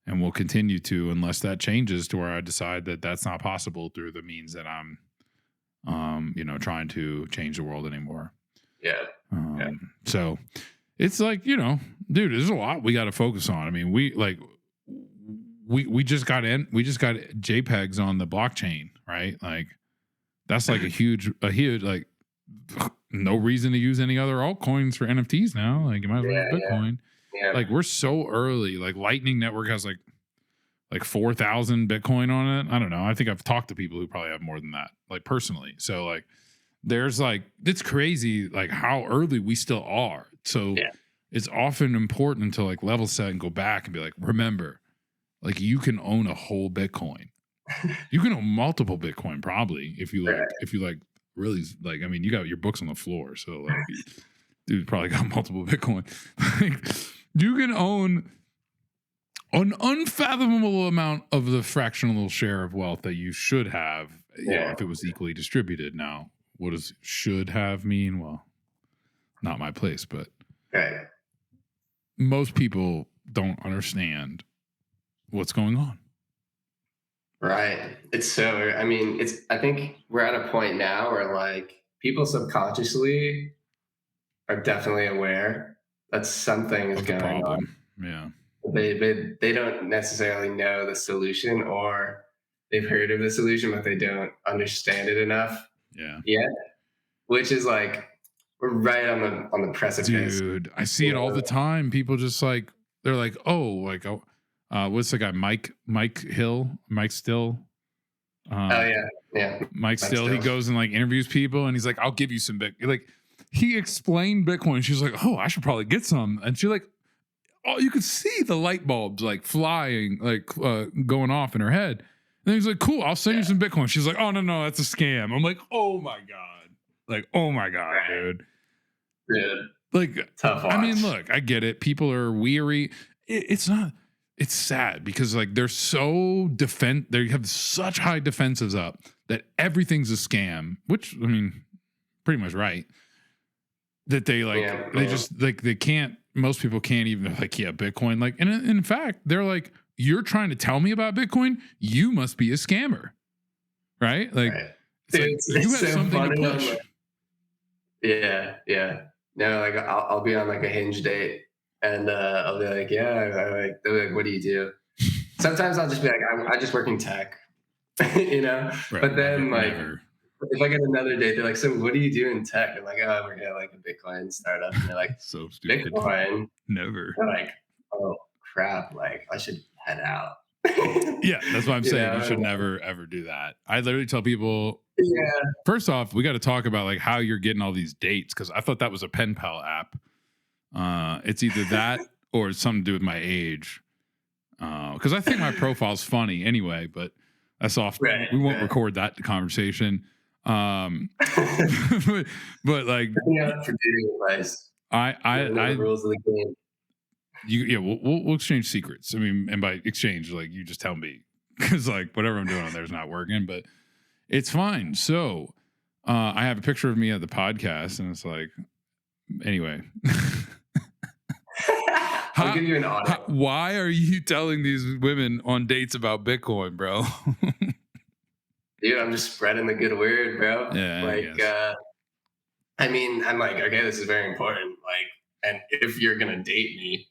and will continue to, unless that changes to where I decide that that's not possible through the means that I'm trying to change the world anymore. So it's like, dude, there's a lot we got to focus on. I mean, we just got JPEGs on the blockchain, right? Like that's like a huge like no reason to use any other altcoins for NFTs now. Like you might as well use Bitcoin. Yeah. Like we're so early. Like Lightning Network has like 4,000 Bitcoin on it. I don't know. I think I've talked to people who probably have more than that, like personally. So like there's like, it's crazy like how early we still are. So it's often important to like level set and go back and be like, remember, like you can own a whole Bitcoin. You can own multiple Bitcoin probably if you like really like, I mean, you got your books on the floor. So like dude probably got multiple Bitcoin. Like, you can own an unfathomable amount of the fractional share of wealth that you should have if it was equally distributed. Now, what does should have mean? Well, not my place, but most people don't understand what's going on. Right. It's so, I mean, I think we're at a point now where like people subconsciously are definitely aware that something is going on. Yeah. They don't necessarily know the solution, or they've heard of the solution, but they don't understand it enough. Yet, which is like we're right on the precipice. Dude, I see it all the time. People just like they're like, what's the guy? Mike Still. Mike Still. He goes and like interviews people, and he's like, "I'll give you some Bitcoin." Like he explained Bitcoin. She's like, "Oh, I should probably get some," and she's like, "Oh, you could see the light bulbs like flying, like going off in her head." And he's like, "Cool, I'll send you some Bitcoin." She's like, "Oh no, that's a scam." I'm like, "Oh my god, dude." Like, tough watch. I mean, look, I get it. People are weary. It's not. It's sad because like they're so they have such high defenses up that everything's a scam, which I mean, pretty much right. That they like, they just like, they can't, most people can't even like, Bitcoin. Like, and in fact, they're like, you're trying to tell me about Bitcoin. You must be a scammer. Right. Like, it's like you have so something to push. Yeah. No, like I'll be on like a Hinge date and I'll be like, they're like, what do you do? Sometimes I'll just be like, I just work in tech, you know? Right, but then never. if I get another date, they're like, so what do you do in tech? I'm like, oh, I work at like a Bitcoin startup. And they're like, So stupid. Bitcoin? Never. They're like, oh crap, like I should head out. Yeah, that's what I'm saying. You should know? never ever do that. I literally tell people, Yeah. first off, we got to talk about like how you're getting all these dates, because I thought that was a pen pal app. It's either that or it's something to do with my age. Because I think my profile's funny anyway, but that's off. Right, we won't right. record that conversation. But like, Yeah, for dating advice. I the rules of the game. We'll exchange secrets. I mean, and by exchange, like you just tell me, because like whatever I'm doing on there is not working, but it's fine. So I have a picture of me at the podcast, and it's like, anyway. I'll give you an audit. Why are you telling these women on dates about Bitcoin, bro? Dude, I'm just spreading the good word, bro. Yeah, like, I mean, I'm like, okay, this is very important. Like, and if you're gonna date me,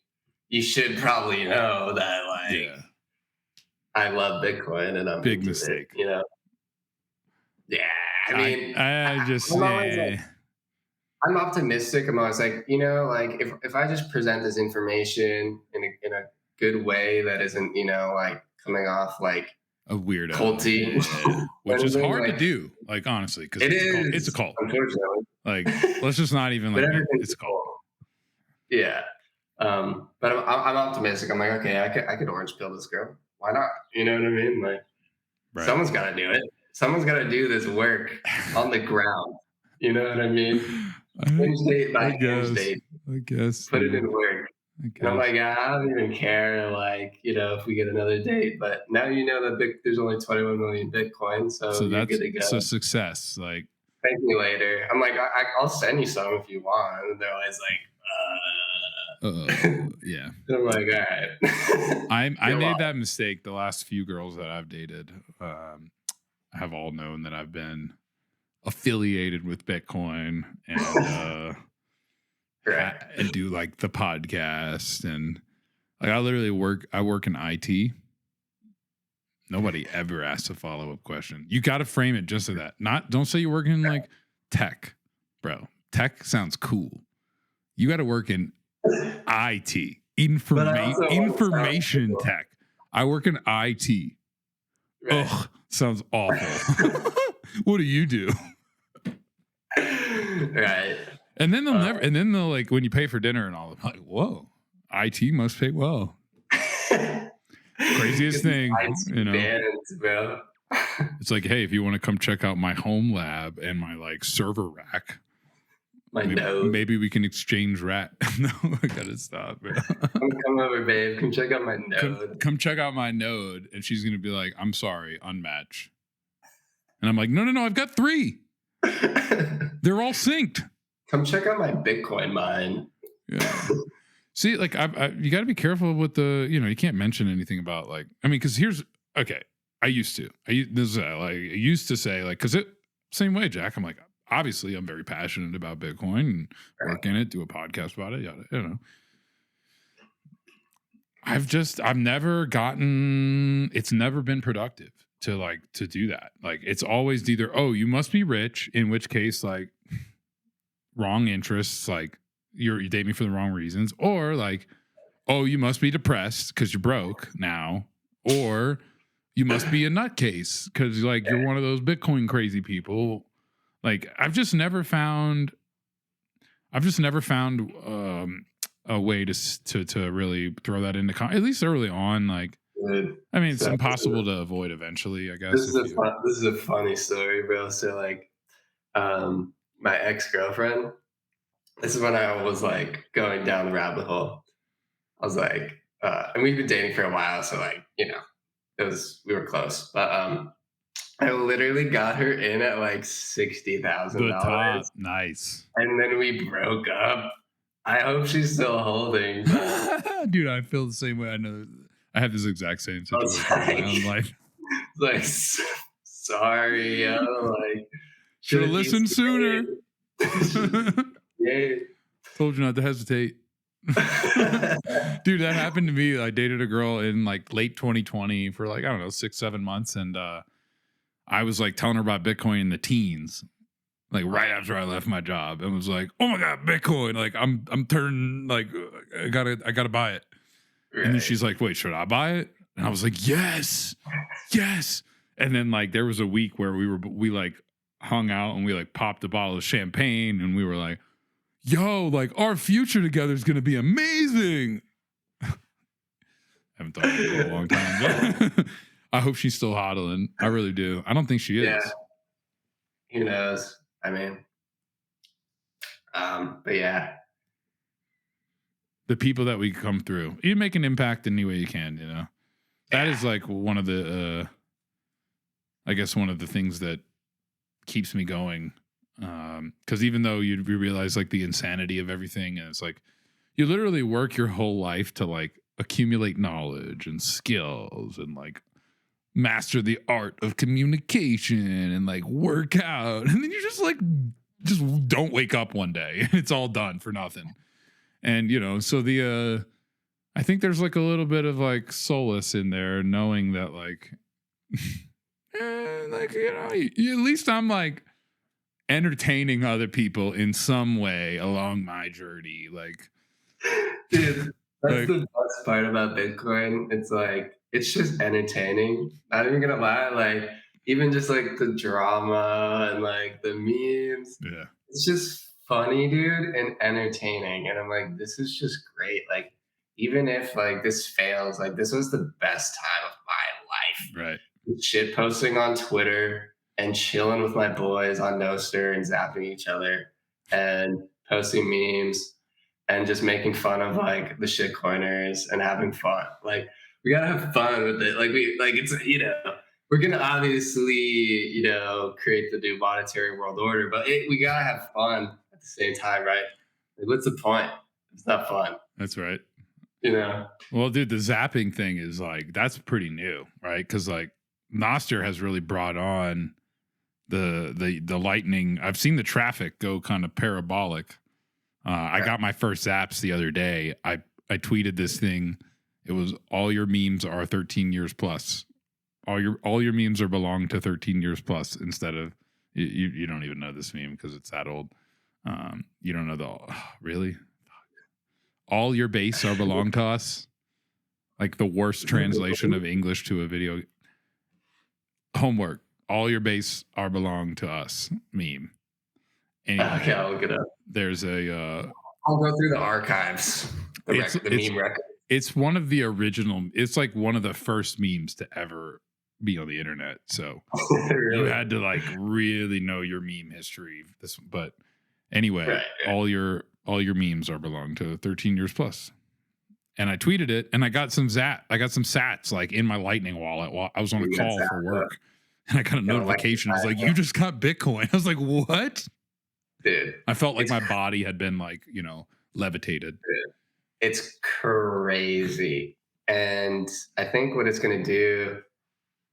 you should probably know that, like, I love Bitcoin and I'm big mistake. It, you know? Yeah, I mean, I'm optimistic. I'm always like, you know, like if I just present this information in a good way that isn't, you know, like coming off like a weirdo, culty, which is hard to do. Like honestly, because it's a cult. Unfortunately, like let's just not even like it's a cult. Yeah, but I'm optimistic. I'm like, okay, I could orange pill this girl. Why not? You know what I mean? Like, someone's got to do it. Someone's got to do this work on the ground. You know what I mean? Hinge date by hinge date. I guess. Put it in work. And I'm like, I don't even care, like, you know, if we get another date. But now you know that there's only 21 million Bitcoin, so you're good to go. So success. Like, thank me later. I'm like, I'll send you some if you want. And they're always like, yeah. I'm like, all right. I made that mistake. The last few girls that I've dated have all known that I've been affiliated with Bitcoin and and do like the podcast, and like I work in IT. Nobody ever asks a follow-up question. You got to frame it just so that don't say you work in like tech, bro. Tech sounds cool. You got to work in IT, information tech. I work in IT. Right. Ugh, sounds awful. What do you do? Right. And then they'll like, when you pay for dinner and all, I'm like, whoa, IT must pay well. Craziest thing, you know. Bands, bro. It's like, hey, if you want to come check out my home lab and my like server rack, maybe we can exchange rat. No, I gotta stop, bro. Come over, babe. Come check out my node. Come check out my node. And she's gonna be like, I'm sorry, unmatch. And I'm like, no, I've got 3. They're all synced. Come check out my Bitcoin mine. Yeah. See, like, you got to be careful with you can't mention anything about like, I mean, because I used to say like, because same way, Jack. I'm like, obviously, I'm very passionate about Bitcoin and work in it, do a podcast about it, yada, you know. I've never gotten. It's never been productive to do that. Like, it's always either, oh, you must be rich, in which case, like, wrong interests, like you date me for the wrong reasons, or like, oh, you must be depressed because you're broke now, or you must be a nutcase because like you're one of those Bitcoin crazy people. Like, I've just never found a way to really throw that into at least early on. Like, I mean, it's impossible to avoid eventually, I guess. This is a funny story, bro. So like, my ex-girlfriend, this is when I was like going down the rabbit hole. I was like, and we've been dating for a while, so like, you know, we were close. But I literally got her in at like $60,000. Nice. And then we broke up. I hope she's still holding. Dude, I feel the same way. I know I have this exact same situation in my own life. Like, sorry, like, should have listened sooner. Yeah. Told you not to hesitate. Dude, that happened to me. I dated a girl in like late 2020 for like, I don't know, 6-7 months. And I was like telling her about Bitcoin in the teens, like right after I left my job, and was like, "Oh my god, Bitcoin! Like I'm turning like I gotta buy it." Right. And then she's like, "Wait, should I buy it?" And I was like, "Yes, yes." And then like there was a week where we like hung out and we like popped a bottle of champagne and we were like, "Yo, like our future together is gonna be amazing." Haven't thought of it in a long time, but I hope she's still hodling. I really do. I don't think she is. Yeah. Who knows? I mean, but yeah. The people that we come through, you make an impact any way you can, you know. That is like one of the I guess one of the things that keeps me going. Because even though you realize like the insanity of everything, and it's like you literally work your whole life to like accumulate knowledge and skills and like master the art of communication and like work out, and then you just don't wake up one day and it's all done for nothing. And you know, so the I think there's like a little bit of like solace in there, knowing that like, like you know, at least I'm like entertaining other people in some way along my journey. Like, Dude, that's like, the best part about Bitcoin. It's like it's just entertaining. Not even gonna lie, like even just like the drama and like the memes. yeah, It's just funny, dude, and entertaining. And I'm like, this is just great. Like, even if like this fails, like this was the best time of my life. right. Shit posting on Twitter and chilling with my boys on NOSTR and zapping each other and posting memes and just making fun of like the shitcoiners and having fun. Like we gotta have fun with it. Like it's we're gonna obviously create the new monetary world order, but we gotta have fun at the same time, right? Like what's the point? It's not fun. That's right. Well, dude, the zapping thing is like that's pretty new, right? Because like NOSTR has really brought on the lightning. I've seen the traffic go kind of parabolic. I got my first zaps the other day. I tweeted this thing. It was all your memes are 13 years plus. All your memes are belong to 13 years plus instead of you don't even know this meme because it's that old. You don't know really. All your base are belong to us. Like the worst translation of English to a video. Homework. All your base are belong to us. Meme. Anyway, okay, I'll look it up. There's a. I'll go through the archives. The meme record. It's one of the original. It's like one of the first memes to ever be on the internet. So really? You had to like really know your meme history. But anyway, right. all your memes are belong to 13 years plus. And I tweeted it, and I got some sats like in my Lightning wallet while I was on a call for work, and I got a notification. It's like, you just got Bitcoin. I was like, what? Dude, I felt like my body had been like, levitated. Dude, it's crazy. And I think what it's going to do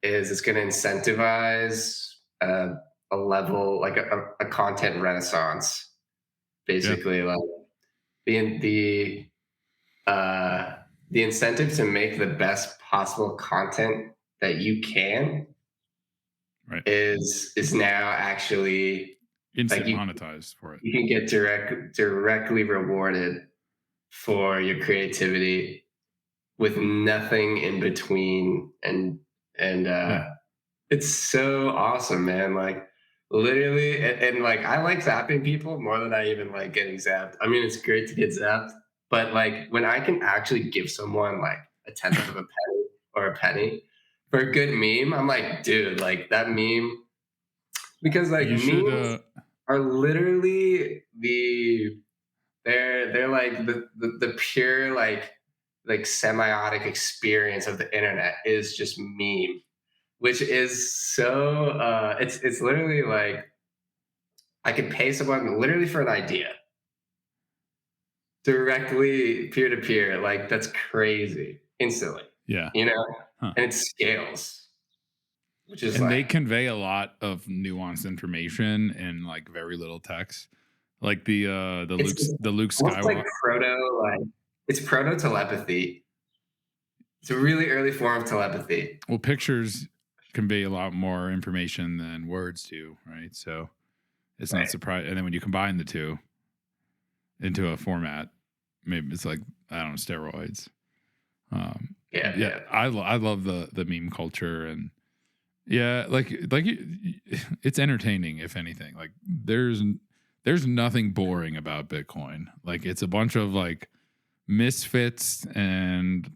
is it's going to incentivize a level, like a content renaissance, basically. Yeah. Like the incentive to make the best possible content that you can is now actually instant monetized for it. You can get directly rewarded for your creativity with nothing in between, and it's so awesome, man. Like literally, and like I like zapping people more than I even like getting zapped. I mean, it's great to get zapped, but like when I can actually give someone like a tenth of a penny or a penny for a good meme, I'm like, dude, like that meme, because like memes are literally they're like the pure like semiotic experience of the internet is just meme, which is so it's literally like I could pay someone literally for an idea directly peer to peer. Like that's crazy instantly. Yeah. And it scales. Which is and they convey a lot of nuanced information in like very little text. Like the Luke Skywalker. Like it's proto telepathy. It's a really early form of telepathy. Well, pictures convey a lot more information than words do, right? So it's not surprising. And then when you combine the two into a format, maybe it's like, I don't know, steroids. I love the meme culture, and it's entertaining, if anything. Like there's nothing boring about Bitcoin. Like it's a bunch of like misfits and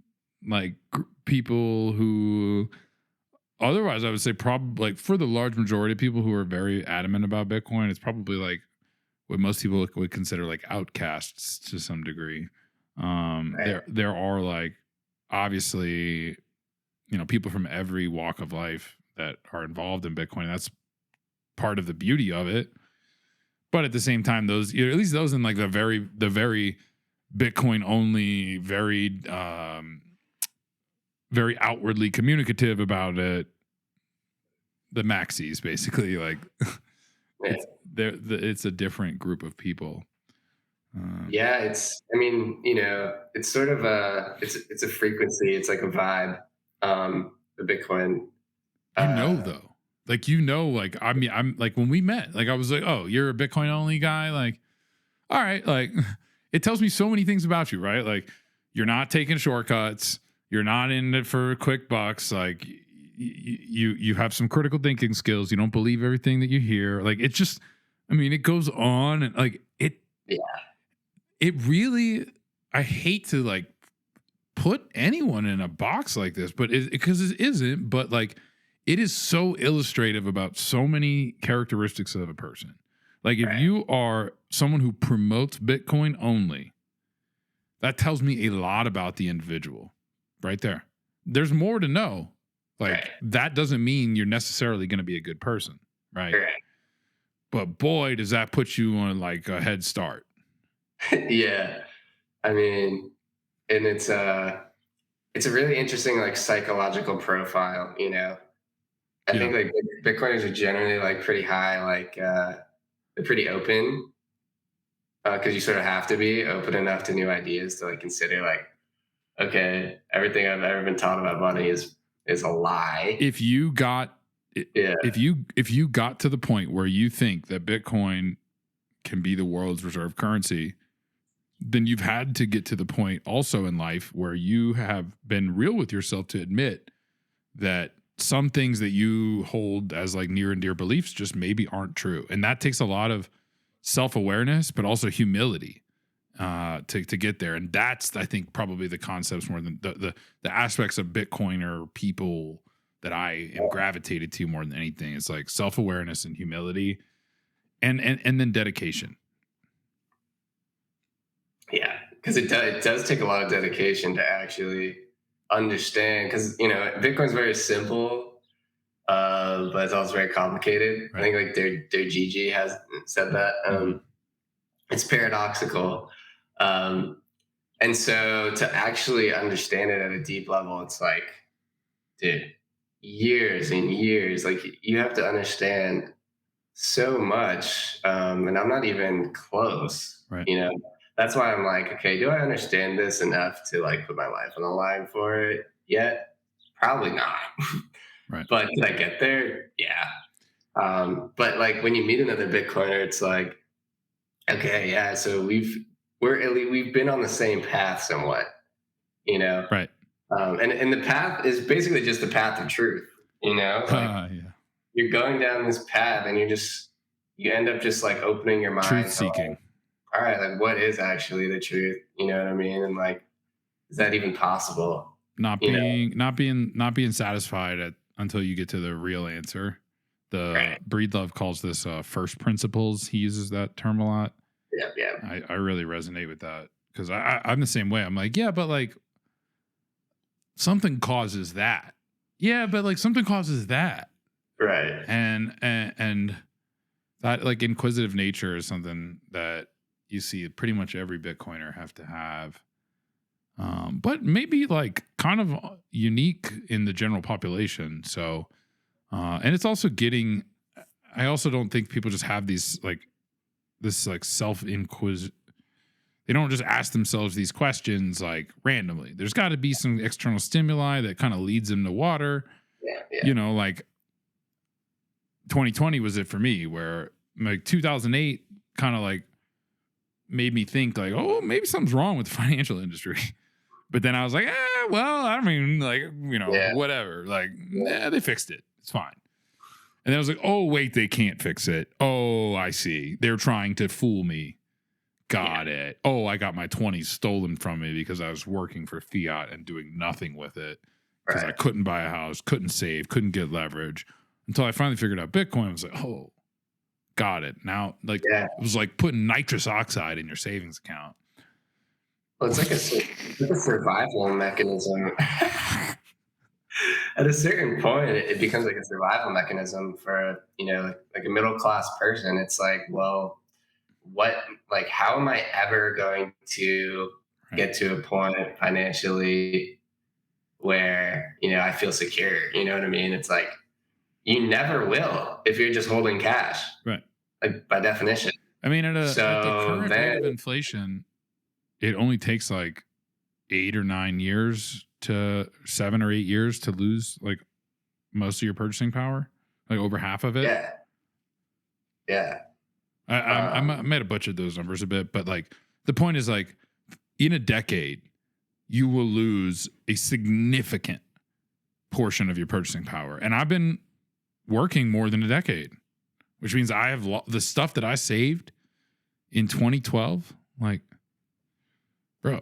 like people who otherwise I would say probably, like, for the large majority of people who are very adamant about Bitcoin, it's probably like what most people would consider like outcasts to some degree. There are like, obviously, people from every walk of life that are involved in Bitcoin. That's part of the beauty of it. But at the same time, those, at least those in like the very Bitcoin only, very outwardly communicative about it, the maxis, basically, like it's a different group of people. It's sort of it's a frequency. It's like a vibe. The Bitcoin. Though, like, like, I mean, I'm like, when we met, like, I was like, oh, you're a Bitcoin only guy. Like, all right. Like, it tells me so many things about you, right? Like, you're not taking shortcuts. You're not in it for quick bucks. Like, you have some critical thinking skills. You don't believe everything that you hear. Like, it just, I mean, it goes on, and like it really, I hate to like put anyone in a box like this, but because it isn't, but like, it is so illustrative about so many characteristics of a person. Like, if you are someone who promotes Bitcoin only, that tells me a lot about the individual right there. There's more to know. Like, that doesn't mean you're necessarily going to be a good person. Right. But boy, does that put you on like a head start. Yeah. I mean, and it's a really interesting, like, psychological profile, I think like Bitcoiners are generally like pretty high, like they're pretty open, because you sort of have to be open enough to new ideas to like consider, like, okay, everything I've ever been taught about money is a lie. If you got if you got to the point where you think that Bitcoin can be the world's reserve currency, then you've had to get to the point also in life where you have been real with yourself to admit that some things that you hold as like near and dear beliefs just maybe aren't true. And that takes a lot of self-awareness, but also humility to get there. And that's, I think, probably the concepts more than the aspects of Bitcoiner people that I am gravitated to more than anything. It's like self-awareness and humility and then dedication. Yeah, because it does take a lot of dedication to actually understand, because Bitcoin's very simple, but it's also very complicated. Right. I think like their Gigi has said that. It's paradoxical, and so to actually understand it at a deep level, it's like, dude, years and years. Like, you have to understand so much, and I'm not even close. Right. That's why I'm like, okay, do I understand this enough to like put my life on the line for it yet? Probably not. Right. But did I get there? Yeah. But like, when you meet another Bitcoiner, it's like, okay, yeah, so we've been on the same path somewhat, Right. And the path is basically just the path of truth, like, you're going down this path, and you end up just like opening your mind, truth seeking. Like, all right, like, what is actually the truth? You know what I mean? And like, is that even possible? Not being satisfied until you get to the real answer. Breedlove calls this first principles. He uses that term a lot. Yeah. I really resonate with that, because I'm the same way. I'm like, yeah, but like something causes that. Yeah, but like something causes that. Right. And that, like, inquisitive nature is something that you see pretty much every Bitcoiner have to have. But maybe like kind of unique in the general population. So, and it's also I also don't think people just have these like, this like self-inquis. They don't just ask themselves these questions like randomly. There's got to be some external stimuli that kind of leads them to water. Yeah. Like, 2020 was it for me, where like 2008 kind of like made me think like, oh, maybe something's wrong with the financial industry. But then I was like, well, I mean, like, whatever. Like, they fixed it. It's fine. And then I was like, oh, wait, they can't fix it. Oh, I see. They're trying to fool me. Got it. Oh, I got my 20s stolen from me because I was working for fiat and doing nothing with it because I couldn't buy a house, couldn't save, couldn't get leverage until I finally figured out Bitcoin. I was like, oh, got it. Now, like, it was like putting nitrous oxide in your savings account. Well, it's like a survival mechanism. At a certain point, it becomes like a survival mechanism for, like a middle-class person. It's like, well, how am I ever going to get to a point financially where, I feel secure? You know what I mean? It's like, you never will if you're just holding cash. Right. Like, by definition. I mean, at the current rate of inflation, it only takes like 8 or 9 years to 7 or 8 years to lose like most of your purchasing power, like over half of it. Yeah. I might have butchered those numbers a bit, but like the point is like in a decade, you will lose a significant portion of your purchasing power. And I've been working more than a decade, which means I have the stuff that I saved in 2012. Like, bro,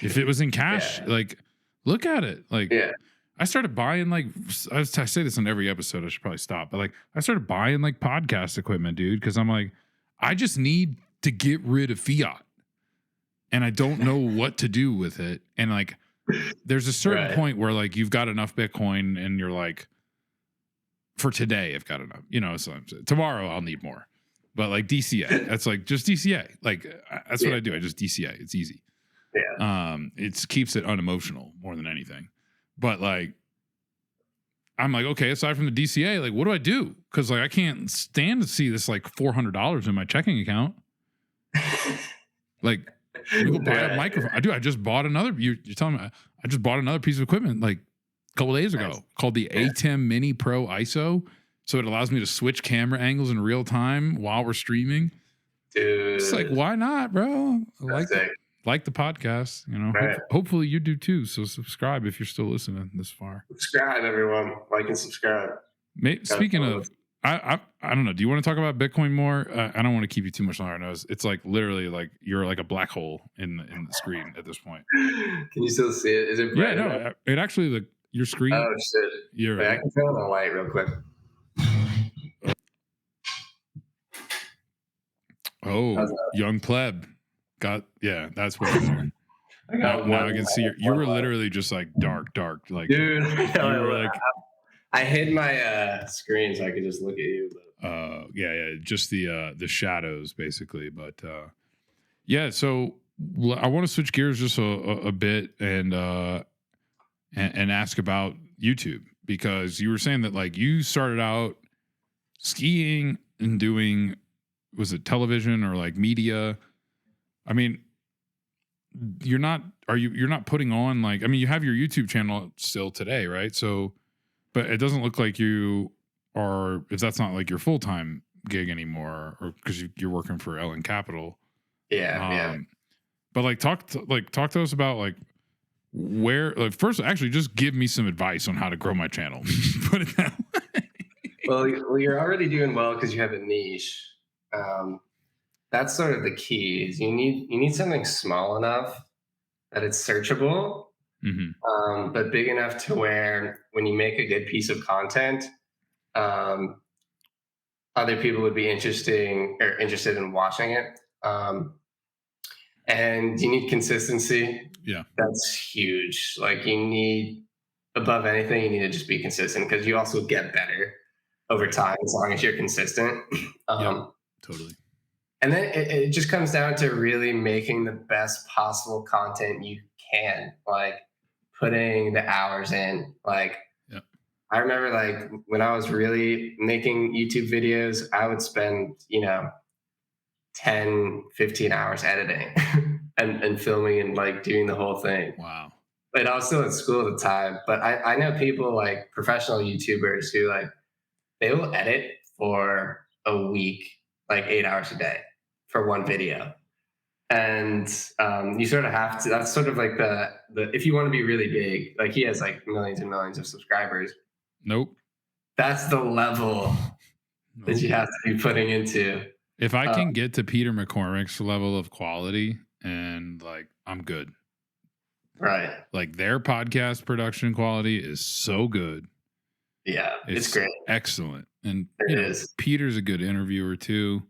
if it was in cash, like, look at it. Like, I started buying like, I say this on every episode. I should probably stop, but like, I started buying like podcast equipment, dude, because I'm like, I just need to get rid of fiat, and I don't know what to do with it. And like, there's a certain point where like you've got enough Bitcoin, and you're like, for today, I've got enough. So tomorrow I'll need more. But like DCA, that's like just DCA. Like that's what I do. I just DCA. It's easy. Yeah. It keeps it unemotional more than anything. But like, I'm like, okay, aside from the DCA, like, what do I do? Because like, I can't stand to see this like $400 in my checking account. Like, you go buy a microphone. I just bought another. You're telling me I just bought another piece of equipment like a couple days ago called the ATEM Mini Pro ISO. So it allows me to switch camera angles in real time while we're streaming. Dude. It's like, why not, bro? Like the podcast, hopefully you do too. So subscribe if you're still listening this far. Subscribe, everyone. Like and subscribe. Speaking of, I don't know. Do you want to talk about Bitcoin more? I don't want to keep you too much longer. No, it's like literally like you're like a black hole in the screen at this point. Can you still see it? Is it bright? No. It actually like your screen. Oh shit! I can turn on the light real quick. Oh, young pleb. That's what now I can see you were literally just like dark, like, dude. I hid my screen so I could just look at you. Just the shadows basically. But so I want to switch gears just a bit and ask about YouTube, because you were saying that like you started out skiing and doing, was it television or like media? I mean, you're not putting on like, I mean, you have your YouTube channel still today, right? So, but it doesn't look like you are, if that's not like your full-time gig anymore, or because you're working for Ellen Capital. Yeah. But like, talk to us about like where, like, first, actually just give me some advice on how to grow my channel. Put it that way. Well, you're already doing well because you have a niche. That's sort of the key. Is you need something small enough that it's searchable, but big enough to where when you make a good piece of content, other people would be interested in watching it. And you need consistency. Yeah, that's huge. Like, you need, above anything, you need to just be consistent, because you also get better over time as long as you're consistent. Totally. And then it just comes down to really making the best possible content you can, like putting the hours in. Like, I remember like when I was really making YouTube videos, I would spend, 10, 15 hours editing and filming and like doing the whole thing. Wow. But I was still in school at the time. But I know people like professional YouTubers who like they will edit for a week, like 8 hours a day for one video. And you sort of have to, that's sort of like the if you want to be really big, like he has like millions and millions of subscribers, Nope. that's the level that you have to be putting into. If I can get to Peter McCormick's level of quality, and like, I'm good. Right. Like, their podcast production quality is so good. Yeah, it's great. Excellent. And It is. Peter's a good interviewer too.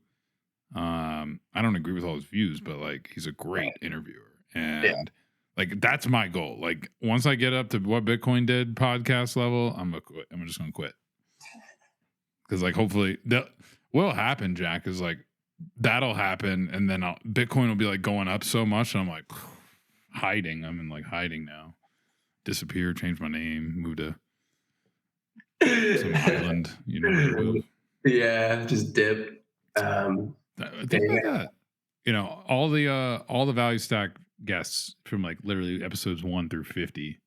I don't agree with all his views, but like, he's a great interviewer. And like, that's my goal. Like, once I get up to what Bitcoin did podcast level, I'm just gonna quit. Because like, hopefully that will happen, Jack, is like, that'll happen, and then Bitcoin will be like going up so much, and I'm like hiding. I'm in like hiding now. Disappear, change my name, move to some island, Yeah, just dip. Think about that. All the value stack guests from like literally episodes 1 through 50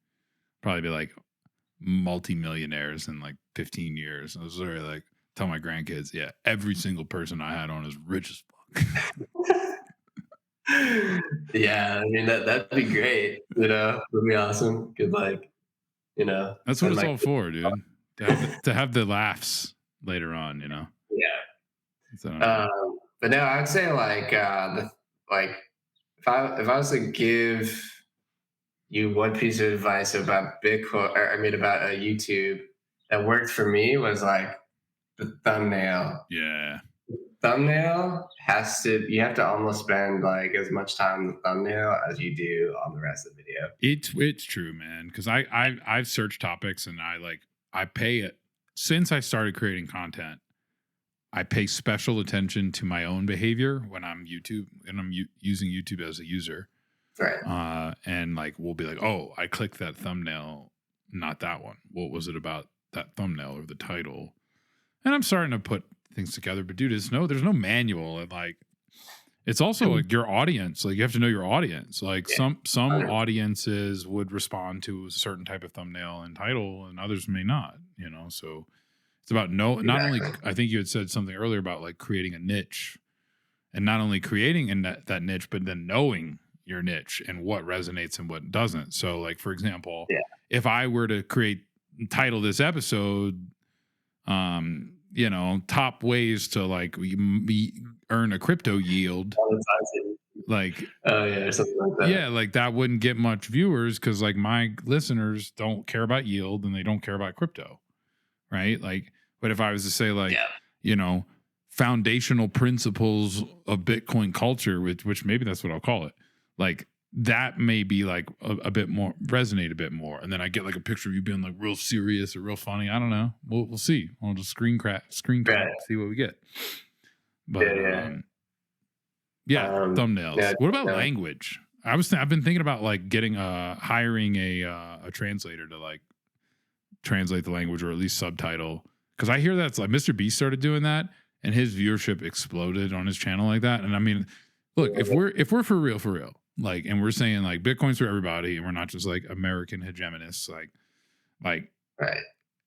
probably be like multi-millionaires in like 15 years. I was literally like, tell my grandkids, yeah, every single person I had on is rich as fuck. Yeah, I mean that'd be great. That'd be awesome. Good, like, that's what it's all for, dude. To have the laughs later on, Yeah. So, But no, I would say like if I was to give you one piece of advice about Bitcoin, or I mean about YouTube that worked for me, was like the thumbnail. Yeah. Thumbnail you have to almost spend like as much time on the thumbnail as you do on the rest of the video. It's true, man. Because I've searched topics, and I pay it since I started creating content. I pay special attention to my own behavior when I'm using YouTube as a user. Right. And like, we'll be like, oh, I clicked that thumbnail, not that one. What was it about that thumbnail or the title? And I'm starting to put things together, but dude, there's no manual. And like, it's also like your audience. Like, you have to know your audience. Like, some audiences would respond to a certain type of thumbnail and title, and others may not, so it's about not only, I think you had said something earlier about like creating a niche, and not only creating in that niche, but then knowing your niche and what resonates and what doesn't. So like, for example, if I were to title this episode, top ways to like earn a crypto yield, like, or something like that. Yeah, like that wouldn't get much viewers, because like my listeners don't care about yield and they don't care about crypto, right? Like, but if I was to say like, foundational principles of Bitcoin culture, which maybe that's what I'll call it, like, that may be like a bit more, resonate a bit more, and then I get like a picture of you being like real serious or real funny. I don't know. We'll see. I'll just screen cap, see what we get. But thumbnails. What about language? I've been thinking about like hiring a translator to like translate the language, or at least subtitle, because I hear that's like Mr. Beast started doing that, and his viewership exploded on his channel like that. And I mean, look, if we're for real, like, and we're saying like Bitcoin's for everybody, and we're not just like American hegemonists, like right.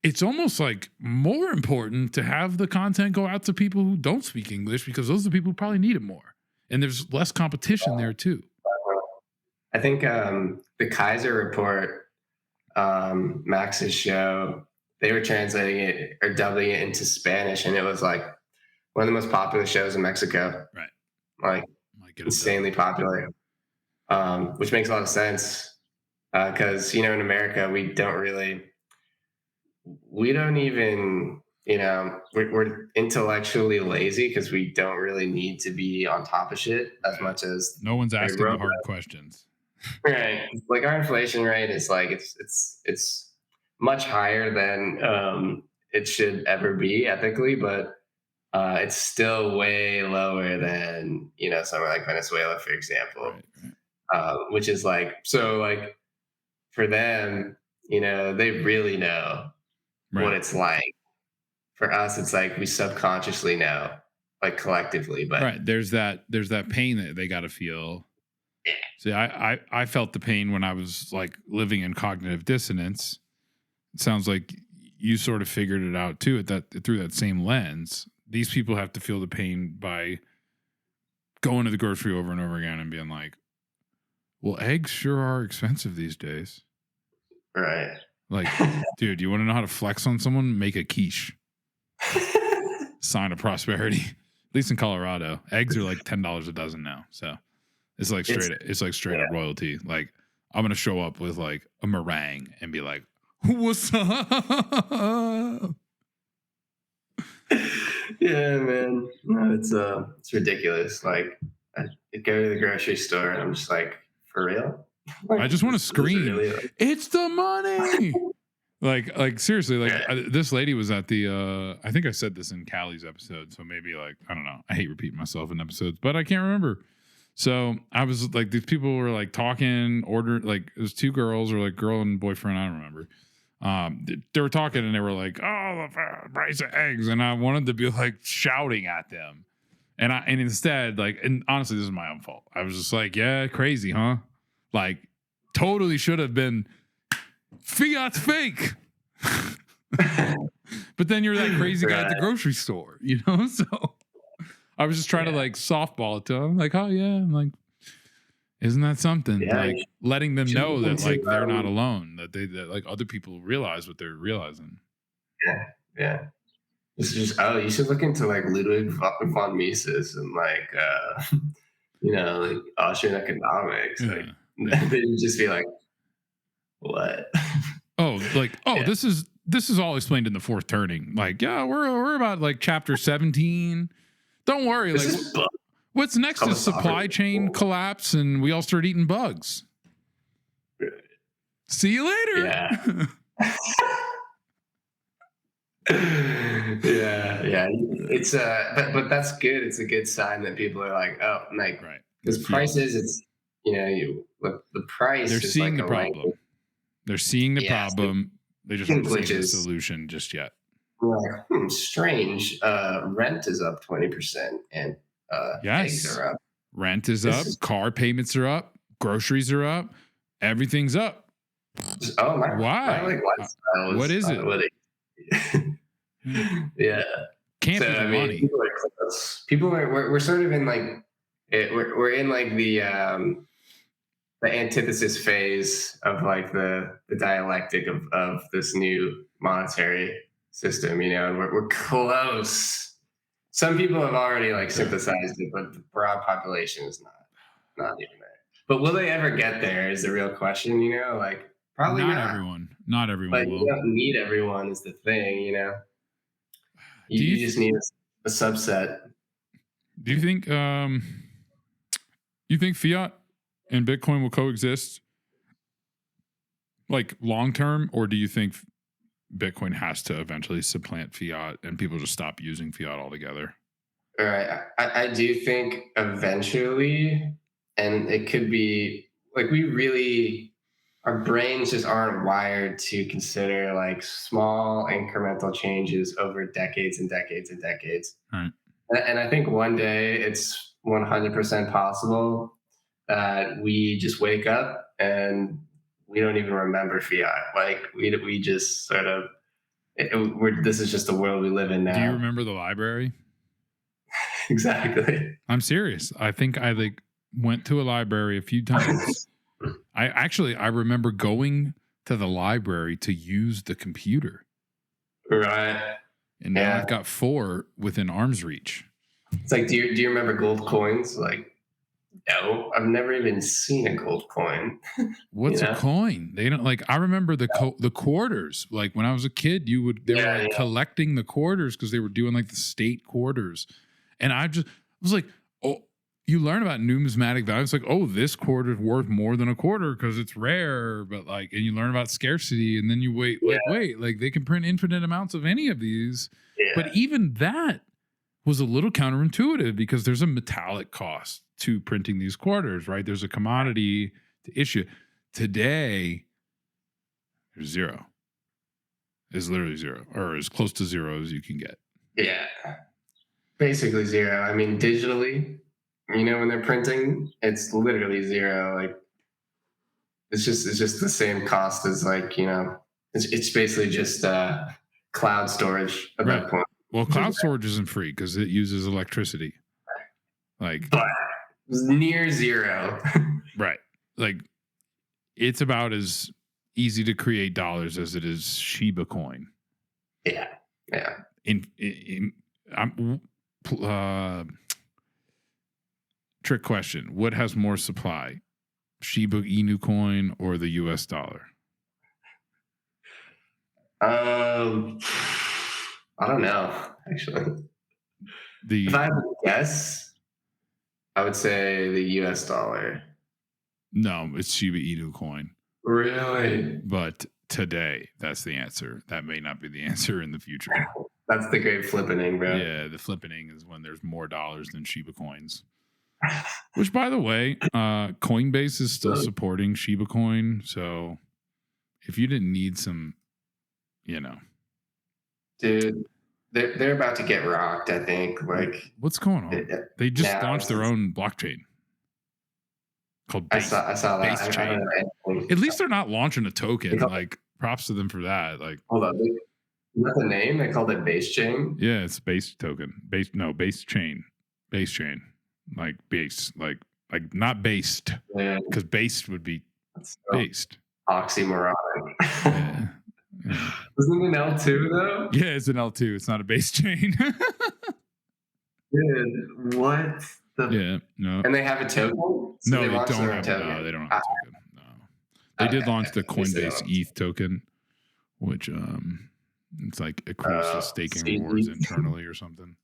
It's almost like more important to have the content go out to people who don't speak English, because those are the people who probably need it more, and there's less competition there too. I think the Kaiser Report, Max's show, they were translating it or dubbing it into Spanish, and it was like one of the most popular shows in Mexico. Right. Like insanely popular, which makes a lot of sense, because in America we don't even, we're intellectually lazy, because we don't really need to be on top of shit as much as no one's asking the hard questions. Right. Like, our inflation rate is like, it's much higher than it should ever be ethically, but it's still way lower than, somewhere like Venezuela, for example, which is like, so like for them, they really know what it's like. For us, it's like we subconsciously know, like collectively, but there's that pain that they got to feel. Yeah. See, I felt the pain when I was like living in cognitive dissonance. It sounds like you sort of figured it out too through that same lens. These people have to feel the pain by going to the grocery over and over again and being like, well, eggs sure are expensive these days. Right. Like, dude, you want to know how to flex on someone? Make a quiche. Sign of prosperity. At least in Colorado, eggs are like $10 a dozen now. So it's like straight up royalty. Like, I'm gonna show up with like a meringue and be like, "What's up?" Yeah, man. No, it's ridiculous. Like, I go to the grocery store and I'm just like, for real? Like, I just want to scream. Really, like, it's the money. like seriously, like this lady was at the I think I said this in Callie's episode, so maybe like, I don't know. I hate repeating myself in episodes, but I can't remember. So I was like, these people were like talking, ordered, like it was two girls or like girl and boyfriend, I don't remember. They were talking and they were like, oh, the price of eggs, and I wanted to be like shouting at them, and instead, like, and honestly, this is my own fault. I was just like, yeah, crazy, huh? Like, totally should have been fiat's fake. But then you're that crazy guy at the grocery store, you know? So I was just trying to like softball it to them, like, oh yeah, I'm like, isn't that something? Yeah, like letting them know that like they're not alone, that like other people realize what they're realizing. Yeah. It's just, you should look into like Ludwig von Mises and like like Austrian economics. Yeah. Like they'd just be like, what? This is all explained in the fourth turning. Like, yeah, we're about like chapter 17. Don't worry, like what's next is supply chain collapse and we all start eating bugs. See you later. Yeah. yeah. It's but that's good. It's a good sign that people are like, oh, like, right. Because prices, it's the price. They're seeing the problem. They're seeing the problem. They just haven't seen the solution just yet. Like, strange. Rent is up 20%, and eggs are up. Rent is up. Car payments are up. Groceries are up. Everything's up. Oh my! Why? My lifestyle what is it? Yeah. Can't be the money. We're sort of in like we're in like the antithesis phase of like the dialectic of this new monetary system, and we're close. Some people have already like synthesized it, but the broad population is not even there. But will they ever get there is the real question, like probably not. Not everyone but will. You don't need everyone is the thing, you just need a subset. Do you think fiat and Bitcoin will coexist like long term, or do you think Bitcoin has to eventually supplant fiat and people just stop using fiat altogether? All right. I do think eventually, and it could be like our brains just aren't wired to consider like small incremental changes over decades and decades and decades. Right. And I think one day it's 100% possible that we just wake up and we don't even remember fiat. Like we just sort of, this is just the world we live in now. Do you remember the library? Exactly. I'm serious. I think I like went to a library a few times. I remember going to the library to use the computer. Right. And now I've got 4 within arm's reach. It's like, do you remember gold coins? Like, no, I've never even seen a gold coin. What's a coin? They don't like. I remember the quarters. Like when I was a kid, they were like collecting the quarters because they were doing like the state quarters, and I was like, oh. You learn about numismatic value. It's like, oh, this quarter is worth more than a quarter because it's rare. But like, and you learn about scarcity, and then you wait, like they can print infinite amounts of any of these. Yeah. But even that was a little counterintuitive because there's a metallic cost to printing these quarters, right? There's a commodity to issue. Today, there's zero. It's literally zero, or as close to zero as you can get. Yeah, basically zero. I mean, digitally. When they're printing, it's literally zero. Like it's just the same cost as like, it's basically just cloud storage at Right. that point. Well, cloud storage isn't free because it uses electricity. Like, But near zero. right. Like, it's about as easy to create dollars as it is Shiba Coin. Yeah. Yeah. Trick question. What has more supply? Shiba Inu Coin or the US dollar? I don't know, actually. If I had to guess, I would say the US dollar. No, it's Shiba Inu Coin. Really? But today, that's the answer. That may not be the answer in the future. That's the great flippening, bro. Yeah, the flippening is when there's more dollars than Shiba coins. Which, by the way, Coinbase is still supporting Shiba Coin. So if you didn't need some, dude, they're about to get rocked. I think. Like, what's going on? They just launched their own blockchain called Base. I saw that. Base Chain. At least they're not launching a token. Like, props to them for that. Like, hold on, is that the name? They called it Base Chain. Yeah, it's Base token. Base chain. Base chain. Like base. Like not based. Yeah. Because based would be based. Oxymoronic. Yeah. Isn't it an L2 though? Yeah, it's an L2. It's not a base chain. Dude, what? No. And they have a token? So no, they don't have a token. No, they don't have a token. No. They did launch the Coinbase ETH token, which it's like accrues to staking rewards internally or something.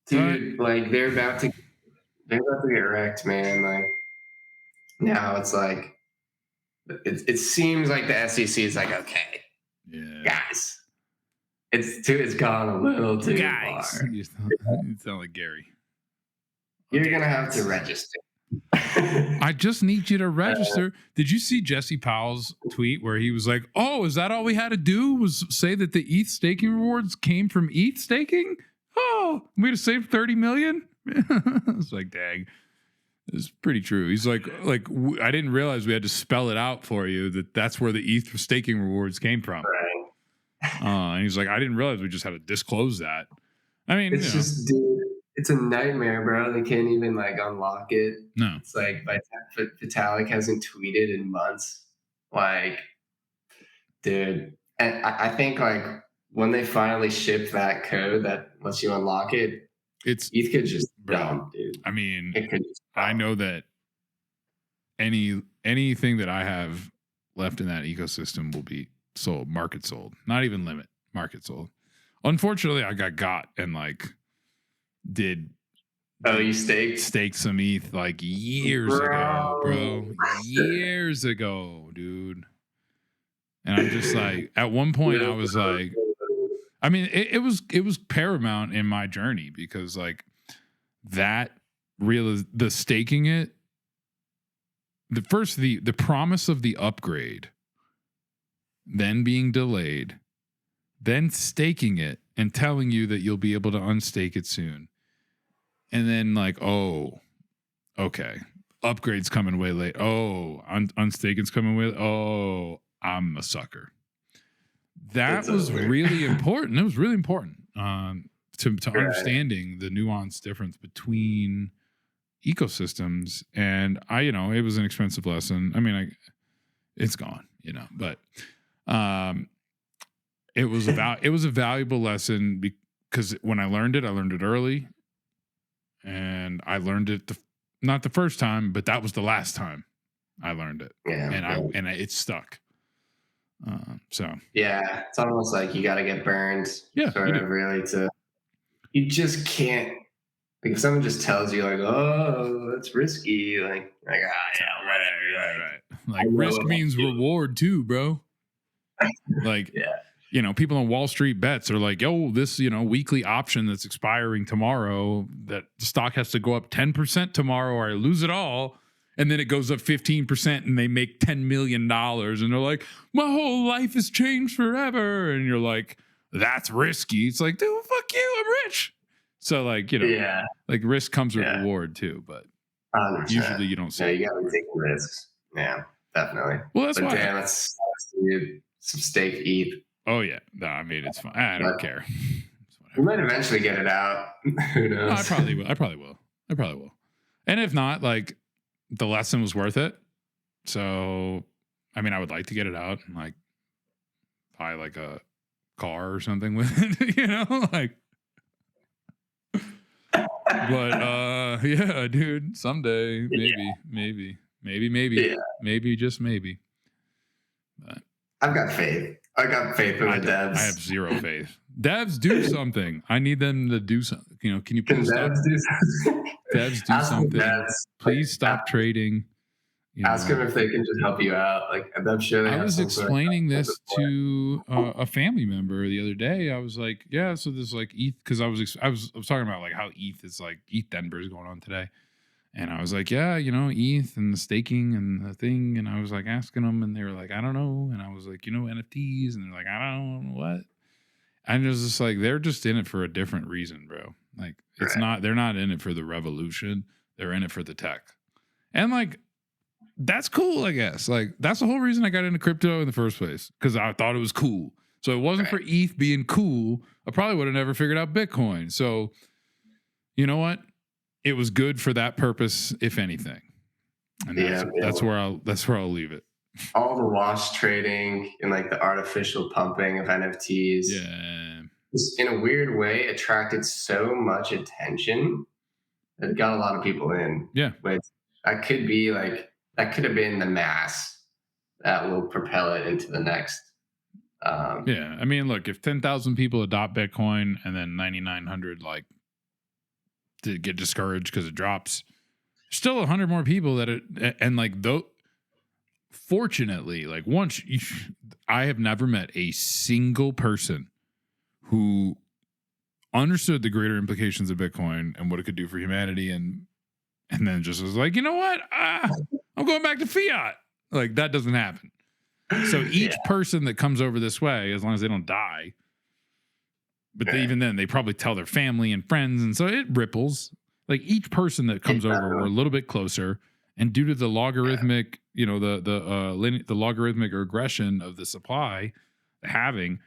Dude, like they're about to get wrecked, man. Like now it's like it seems like the SEC is like, okay, guys, it's gone a little too far. You sound like Gary. You're gonna have to register. I just need you to register. Did you see Jesse Powell's tweet where he was like, "Oh, is that all we had to do was say that the ETH staking rewards came from ETH staking? Oh, we had to save 30 million." It's like, dang. It's pretty true. He's like, I didn't realize we had to spell it out for you that's where the ETH staking rewards came from. Right. And he's like, I didn't realize we just had to disclose that. I mean, it's just, dude, it's a nightmare, bro. They can't even like unlock it. No, it's like Vitalik hasn't tweeted in months. Like, dude, and I think like when they finally ship that code that lets you unlock it, ETH could just dump, dude. I mean, I know that anything that I have left in that ecosystem will be sold, market sold, not even limit, market sold. Unfortunately, I got and like you staked some ETH like years ago, bro. Years ago, dude. And I'm just like, at one point I was like, I mean, it was paramount in my journey because like the staking it, the promise of the upgrade, then being delayed, then staking it and telling you that you'll be able to unstake it soon. And then like, oh, okay, upgrade's coming way late. Oh, unstaking's coming way late. Oh, I'm a sucker. That was really important. It was really important to understanding the nuanced difference between ecosystems. And it was an expensive lesson. I mean, it's gone, but it was a valuable lesson because when I learned it early, and I learned it not the first time, but that was the last time I learned it. Yeah, and it stuck. So yeah, it's almost like you got to get burned. Yeah, sort of really you just can't. Like if someone just tells you like, oh, that's risky, like yeah, whatever. Right. Like risk means reward too, bro. Like people on Wall Street bets are like, yo, this weekly option that's expiring tomorrow, that the stock has to go up 10% tomorrow or I lose it all. And then it goes up 15% and they make $10 million. And they're like, my whole life has changed forever. And you're like, that's risky. It's like, dude, fuck you. I'm rich. So like, like risk comes with reward too. But 100%. Usually you don't see you got to be taking risks. Yeah, definitely. Well, that's why. Damn, that's some stake ETH. Oh yeah, no, I mean it's fine. I don't But care. we might eventually get it out. Who No, I knows? probably will. I probably will. I probably will. And if not, like the lesson was worth it. So, I mean, I would like to get it out and like buy like a car or something with it, you know, like. But yeah, dude, someday, Yeah, maybe, just maybe. But I've got faith. I got faith in the I devs. have zero faith. Devs, do something. I need them to do something. You know, can you Can please stop? devs do something? Devs, do Ask the something. devs. Please stop trading. You Ask them know, if they can just help you out. Like, I'm sure they I have was some sort of explaining customer this support. to a family member the other day. I was like, yeah, so this like ETH, because I was talking about like how ETH is like ETH Denver is going on today. And I was like, yeah, you know, ETH and the staking and the thing. And I was like asking them, and they were like, I don't know. And I was like, you know, NFTs. And they're like, I don't know what. And it was just like, they're just in it for a different reason, bro. Like, it's Right. not, they're not in it for the revolution. They're in it for the tech. And like, that's cool, I guess. Like, that's the whole reason I got into crypto in the first place, because I thought it was cool. So it wasn't for ETH being cool, I probably would have never figured out Bitcoin. So, you know what? It was good for that purpose, if anything. And that's where I'll leave it. All the wash trading and like the artificial pumping of NFTs, Yeah. just in a weird way, attracted so much attention that it got a lot of people in. Yeah. But that could have been the mass that will propel it into the next. Yeah. I mean, look, if 10,000 people adopt Bitcoin and then 9,900 like to get discouraged because it drops, still 100 more people that it, and like though. Fortunately, like I have never met a single person who understood the greater implications of Bitcoin and what it could do for humanity, and then just was like, you know what, I'm going back to fiat. Like, that doesn't happen. So each person that comes over this way, as long as they don't die, but even then, they probably tell their family and friends, and so it ripples. Like, each person that comes over, we're a little bit closer. And due to the logarithmic, you know, the logarithmic regression of the supply, having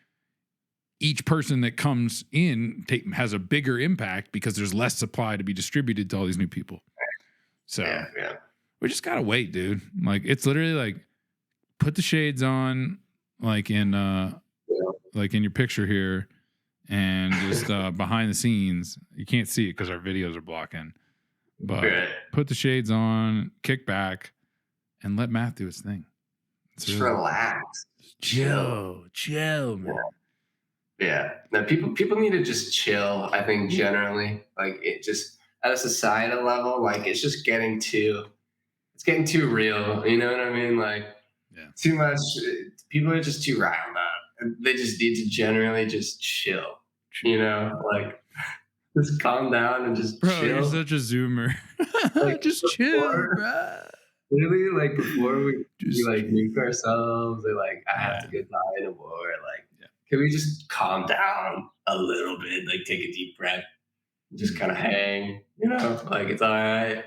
each person that comes in has a bigger impact because there's less supply to be distributed to all these new people. So we just gotta wait, dude. Like, it's literally like, put the shades on, like in your picture here, and just behind the scenes. You can't see it because our videos are blocking. But put the shades on, kick back, and let Matt do his thing. Just relax. Chill, man. Yeah. No, people need to just chill, I think, generally. Like, it just, at a societal level, like, it's getting too real. You know what I mean? Like, too much, people are just too riled up. And they just need to generally just chill. You know? Like, just calm down and just bro, chill. You're such a zoomer. Like, just chill, bro. Really, like, before we like nuke ourselves or like I have to go die in a war, like, can we just calm down a little bit, like take a deep breath, just kind of hang, you know, like, it's all right.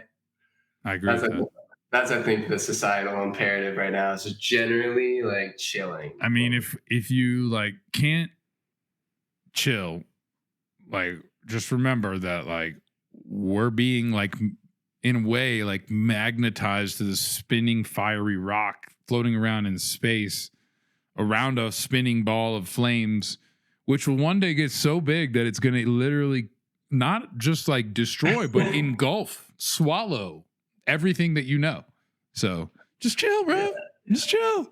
I agree with that. That's, I think, the societal imperative right now is just generally like chilling. I mean, if you like can't chill, like, just remember that like we're being like, in a way, like magnetized to the spinning fiery rock floating around in space around a spinning ball of flames, which will one day get so big that it's going to literally not just like destroy, but engulf, swallow everything that you know. So just chill, bro. Just chill.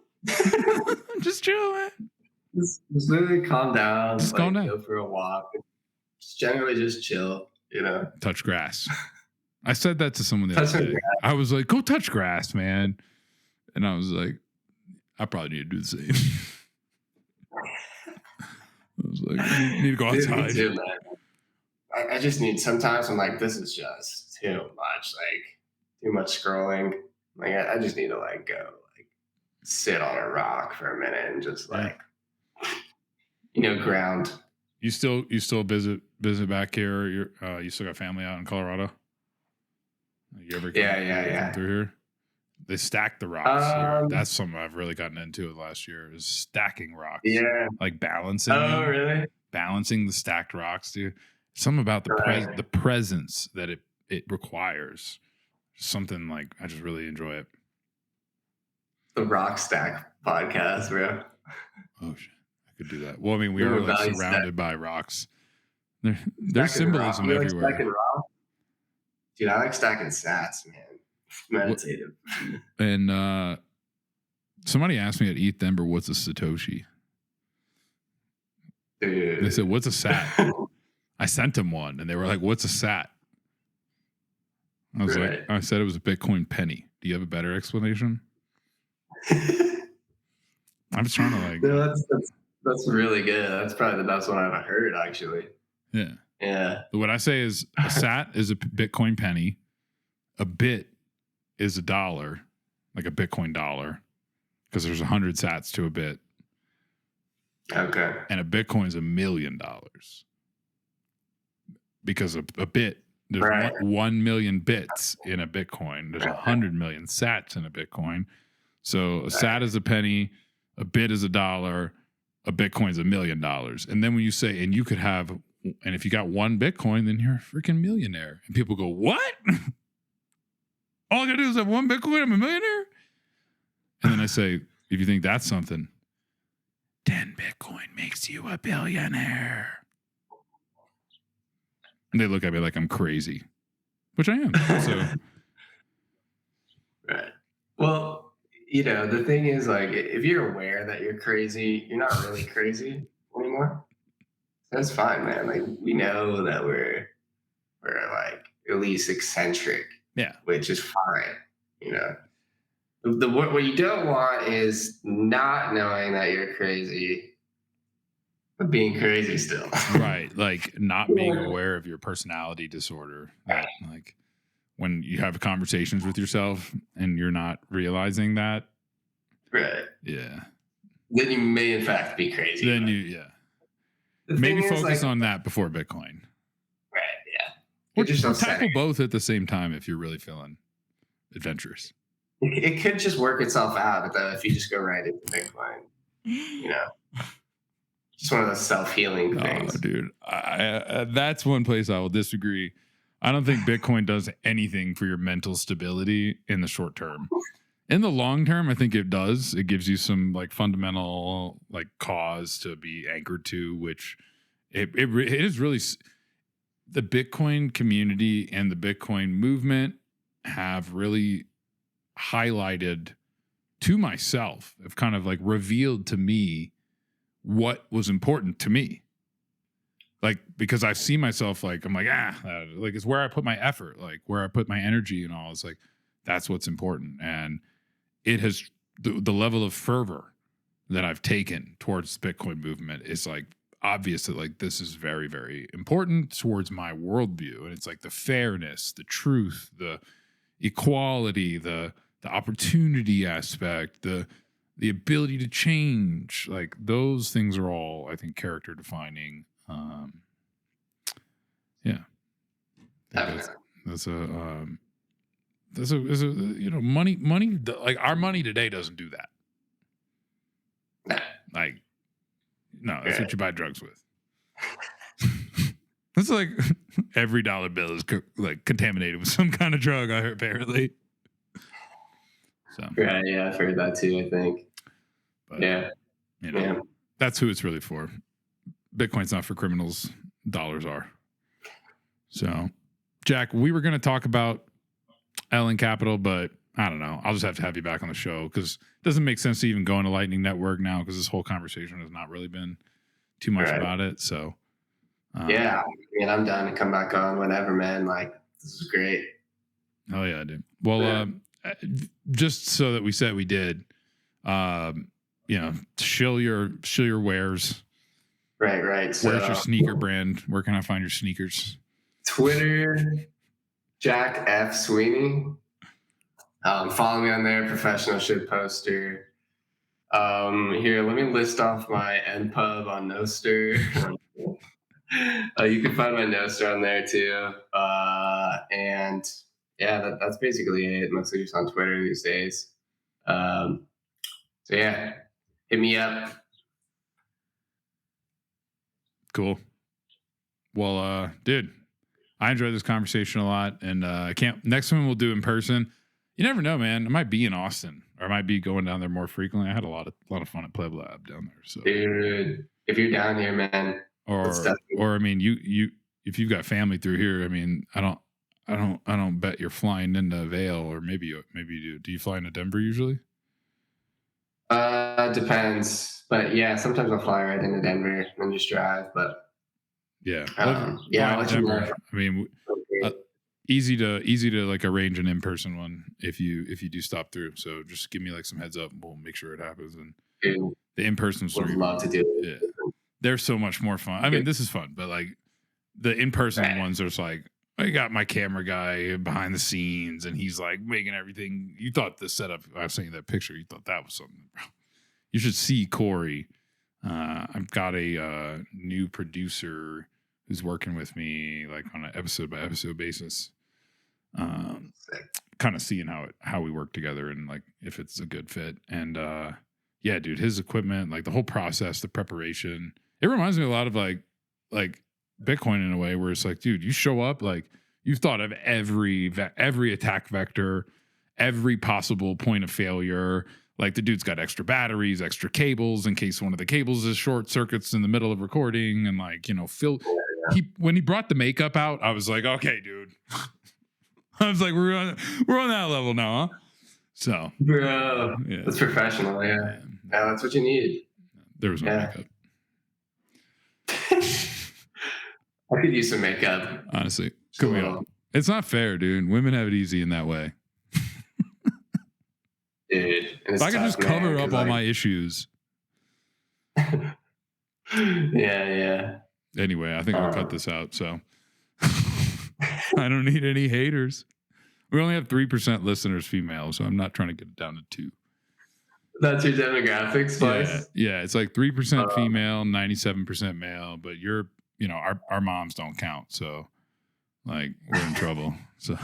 Just chill, man. Just literally calm down. Just like, calm down. Go for a walk. Just generally just chill, you know. Touch grass. I said that to someone the other day. I was like, go touch grass, man. And I was like, I probably need to do the same. I was like, I need to go outside. Dude, man. I just need, sometimes I'm like, this is just too much, like too much scrolling. Like, I just need to like go, like, sit on a rock for a minute and just like, you know, ground. You still visit back here? You still got family out in Colorado? You ever come through here? They stack the rocks here. Um, That's something I've really gotten into last year is stacking rocks, yeah. like balancing Oh, them, really? balancing the stacked rocks, dude. Something about Right. the presence that it requires. Something like I just really enjoy it. The Rock Stack podcast, bro. Oh shit, I could do that. Well, I mean, we are Minimum like value stack. surrounded by rocks. There's Stacking rock. symbolism You like everywhere. stacking rock? Dude, I like stacking sats, man. Meditative. And somebody asked me at ETH Denver, "What's a Satoshi?" Dude. They said, "What's a sat?" I sent them one, and they were like, "What's a sat?" I was Right. like, I said it was a Bitcoin penny. Do you have a better explanation? I'm just trying to like, No, that's really good. That's probably the best one I've ever heard, actually. yeah. Yeah. But what I say is a sat is a Bitcoin penny. A bit is $1, like a Bitcoin dollar, because there's 100 sats to a bit. Okay. And a Bitcoin is $1 million. Because a bit, there's Right. 1 million bits in a Bitcoin. There's 100 million sats in a Bitcoin. So a sat is a penny, a bit is $1, a Bitcoin is $1 million. And then when you say, and you could have, and if you got one Bitcoin, then you're a freaking millionaire. And people go, what? All I gotta do is have one Bitcoin, I'm a millionaire? And then I say, if you think that's something, 10 Bitcoin makes you a billionaire. And they look at me like I'm crazy, which I am. So, Right. Well, the thing is, like, if you're aware that you're crazy, you're not really crazy anymore. That's fine, man. Like, we know that we're like at least eccentric, yeah. which is fine. What you don't want is not knowing that you're crazy, but being crazy still. Right. Like not being aware of your personality disorder. That like when you have conversations with yourself and you're not realizing that. Right. Yeah. Then you may in fact be crazy. Then maybe focus on that before Bitcoin. Right. Yeah. Or tackle both at the same time if you're really feeling adventurous. It could just work itself out if you just go right into Bitcoin. Just one of those self-healing things. Oh, dude. That's one place I will disagree. I don't think Bitcoin does anything for your mental stability in the short term. In the long term, I think it does. It gives you some like fundamental like cause to be anchored to, which it is really the Bitcoin community and the Bitcoin movement have really highlighted to myself, have kind of like revealed to me what was important to me. Like, because I see myself like, I'm like, like it's where I put my effort, like where I put my energy and all. It's like, that's what's important. And it has the level of fervor that I've taken towards the Bitcoin movement is like obvious that like this is very, very important towards my worldview. And it's like the fairness, the truth, the equality, the opportunity aspect, the ability to change, like those things are all, I think, character defining. Yeah, that's a money like our money today doesn't do that. Like, no, that's what you buy drugs with. It's like every dollar bill is like contaminated with some kind of drug. I heard apparently. So yeah, I've heard that too. I think. But, yeah, that's who it's really for. Bitcoin's not for criminals. Dollars are. So, Jack, we were going to talk about Ellen Capital, but I don't know. I'll just have to have you back on the show because it doesn't make sense to even go into Lightning Network now because this whole conversation has not really been too much about it. So, yeah, I'm down to come back on whenever, man. Like, this is great. Oh yeah, dude. Well, just so that we said we did, shill your wares. Right. So, where's your sneaker brand? Where can I find your sneakers? Twitter, Jack F. Sweeney. Follow me on there, professional shit poster. Here, let me list off my NPub on NOSTR. You can find my NOSTR on there too. And yeah, that's basically it. Mostly just on Twitter these days. Um, so yeah, hit me up. Cool. Well, dude, I enjoyed this conversation a lot, and I can't. Next one we'll do in person. You never know, man. I might be in Austin, or I might be going down there more frequently. I had a lot of fun at Pleb Lab down there. So, Dude, if you're down here, man, or I mean, you if you've got family through here, I mean, I don't bet you're flying into Vail, or maybe you do. Do you fly into Denver usually? Depends, but yeah, sometimes I'll fly right into Denver and just drive. But yeah, yeah, I'll let you know. I mean, easy to like arrange an in-person one if you do stop through. So just give me like some heads up, and we'll make sure it happens. And Dude, the in-person would love to do it. Yeah, they're so much more fun. I mean, this is fun, but like the in-person ones are just like, I got my camera guy behind the scenes, and he's like making everything. You thought the setup, I was saying that picture, you thought that was something. You should see Corey. I've got a new producer who's working with me like on an episode by episode basis. Kind of seeing how we work together and like if it's a good fit. And yeah, dude, his equipment, like the whole process, the preparation, it reminds me a lot of like Bitcoin in a way where it's like, dude, you show up, like you've thought of every attack vector, every possible point of failure. Like the dude's got extra batteries, extra cables in case one of the cables is short circuits in the middle of recording, and like, you know, when he brought the makeup out, I was like, okay, dude. I was like, we're on that level now, huh? So, bro, yeah. That's professional, yeah. Yeah, that's what you need. There was no makeup. I could use some makeup. Honestly, it's not fair, dude. Women have it easy in that way. Dude, if I could just cover up all my issues. Yeah. Anyway, I think I'll cut this out. So I don't need any haters. We only have 3% listeners female, so I'm not trying to get it down to 2. That's your demographic slice? Yeah, it's like 3% female, 97% male, but our moms don't count, so like we're in trouble. So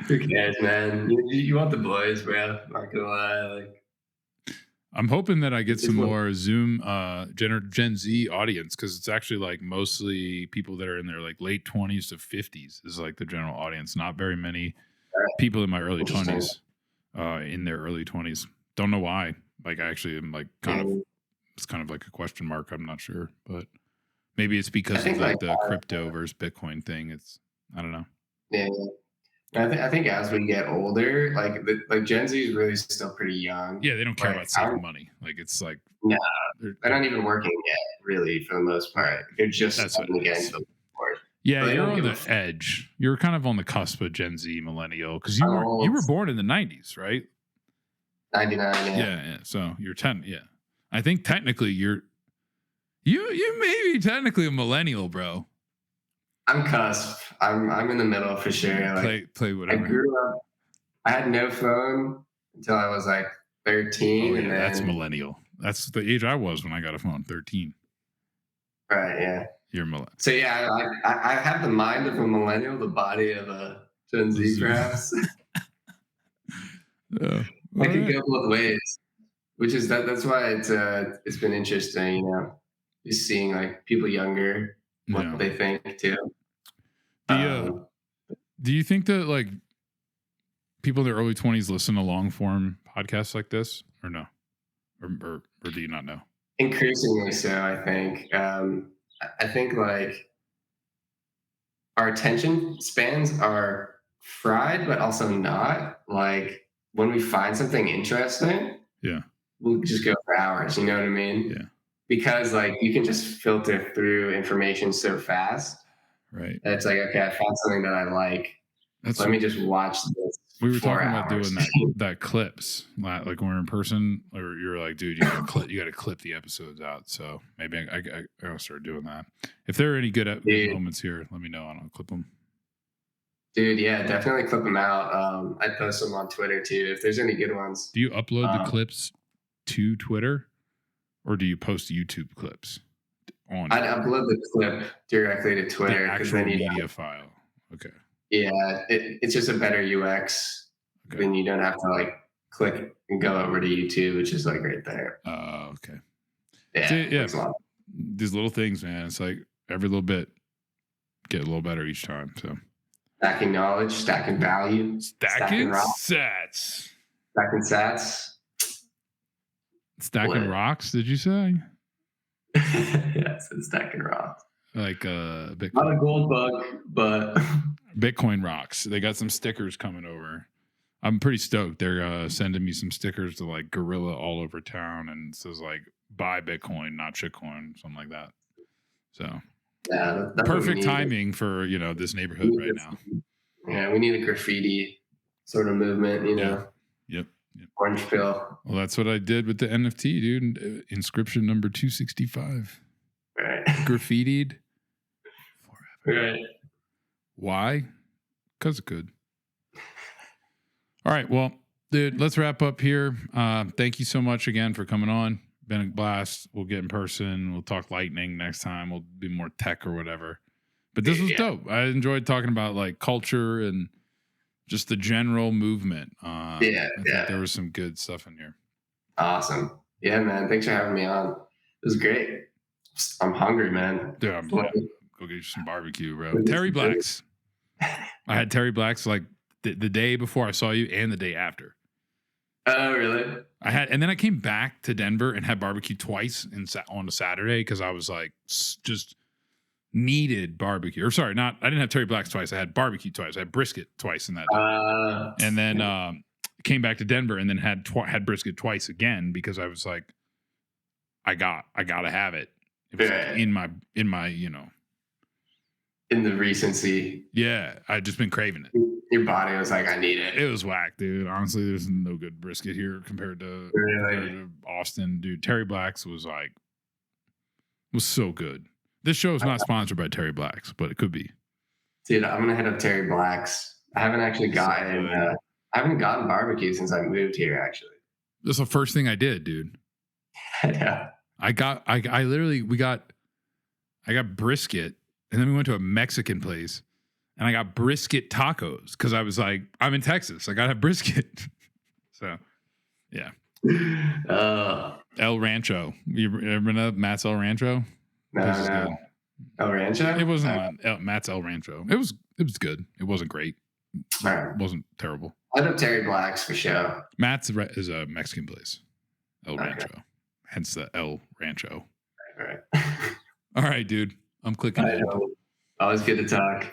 who cares, man? You want the boys, bro. Not gonna lie. Like, I'm hoping that I get some more Zoom Gen Z audience, because it's actually like mostly people that are in their like late 20s to 50s is like the general audience. Not very many people in my early 20s in their early 20s. Don't know why. Like I actually am like it's kind of like a question mark. I'm not sure, but maybe it's because of like the crypto versus Bitcoin thing. I don't know. Yeah. I think as we get older, like Gen Z is really still pretty young. Yeah, they don't care about saving money. Like it's like they're not even working yet, really, for the most part. They're just starting to get into the board. Yeah, you're on the edge. You're kind of on the cusp of Gen Z millennial, because you were born in the 90s, right? 99. Yeah. So you're 10. Yeah, I think technically you may be technically a millennial, bro. I'm cusp. I'm in the middle for sure. Like, play whatever. I grew up. I had no phone until I was like 13. And then, that's millennial. That's the age I was when I got a phone. 13. Right. Yeah. You're millennial. So yeah, I have the mind of a millennial, the body of a Gen Z, perhaps. I could go both ways, which is that's why it's been interesting, you know, just seeing like people younger what they think too. Do you think that like people in their early 20s listen to long form podcasts like this, or no, or do you not know? Increasingly so, I think. I think like our attention spans are fried, but also not. Like when we find something interesting, we'll just go for hours. You know what I mean? Yeah. Because like you can just filter through information so fast. Right. That it's like, okay, I found something that I like. Let me just watch this. We were talking about doing that clips, like when we're in person, or you're like, dude, you got to clip the episodes out. So maybe I'll start doing that. If there are any good moments here, let me know and I'll clip them. Dude, yeah, definitely clip them out. I post them on Twitter too. If there's any good ones. Do you upload the clips to Twitter, or do you post YouTube clips? I'd upload the clip directly to Twitter. The actual media file. Okay. Yeah, it's just a better UX. Okay. Then you don't have to like click and go over to YouTube, which is like right there. Okay. Yeah, See, yeah. makes a lot. These little things, man. It's like every little bit get a little better each time. So Stacking knowledge, stacking value, stacking rock, sats. stacking sats. Stacking Lit. rocks, did you say? Yes, it's stacking rocks. Like Not Bitcoin. a gold bug, but Bitcoin rocks. They got some stickers coming over. I'm pretty stoked. They're sending me some stickers to like Gorilla all over town, and it says like buy Bitcoin, not shitcoin, something like that. So yeah, that's what we perfect need. timing for this neighborhood We right need now. Yeah, we need a graffiti sort of movement, you know. Yep. Orange pill. Well, that's what I did with the NFT, dude. Inscription number 265. Right. Graffitied forever. Right. Why? Because it could. All right. Well, dude, let's wrap up here. Thank you so much again for coming on. Been a blast. We'll get in person. We'll talk lightning next time. We'll be more tech or whatever. But this was dope. I enjoyed talking about like culture and just the general movement. I think there was some good stuff in here. Awesome. Yeah, man. Thanks for having me on. It was great. I'm hungry, man. Yeah, go get you some barbecue, bro. Terry Blacks. I had Terry Blacks like the day before I saw you and the day after. Oh, really? And then I came back to Denver and had barbecue twice on a Saturday because I was like just needed barbecue. Or sorry, I didn't have Terry Blacks twice. I had barbecue twice. I had brisket twice in that day. And then came back to Denver and then had brisket twice again because I was like, I gotta have it. It was like in my in the recency. Yeah, I'd just been craving it. Your body was like, I need it. It was whack, dude. Honestly, there's no good brisket here compared to Austin, dude. Terry Blacks was so good. This show is not sponsored by Terry Blacks, but it could be. Dude, I'm gonna hit up Terry Blacks. I haven't actually gotten barbecue since I moved here. Actually, that's the first thing I did, dude. Yeah. I got brisket, and then we went to a Mexican place, and I got brisket tacos because I was like, I'm in Texas, I gotta have brisket. So, yeah. El Rancho. You ever know Matt's El Rancho? No. El Rancho? It wasn't Matt's El Rancho. It was good. It wasn't great. It wasn't terrible. I know Terry Blacks for sure. Matt's is a Mexican place. El Rancho. Hence the El Rancho. All right. All right, dude. I'm clicking. Always good to talk.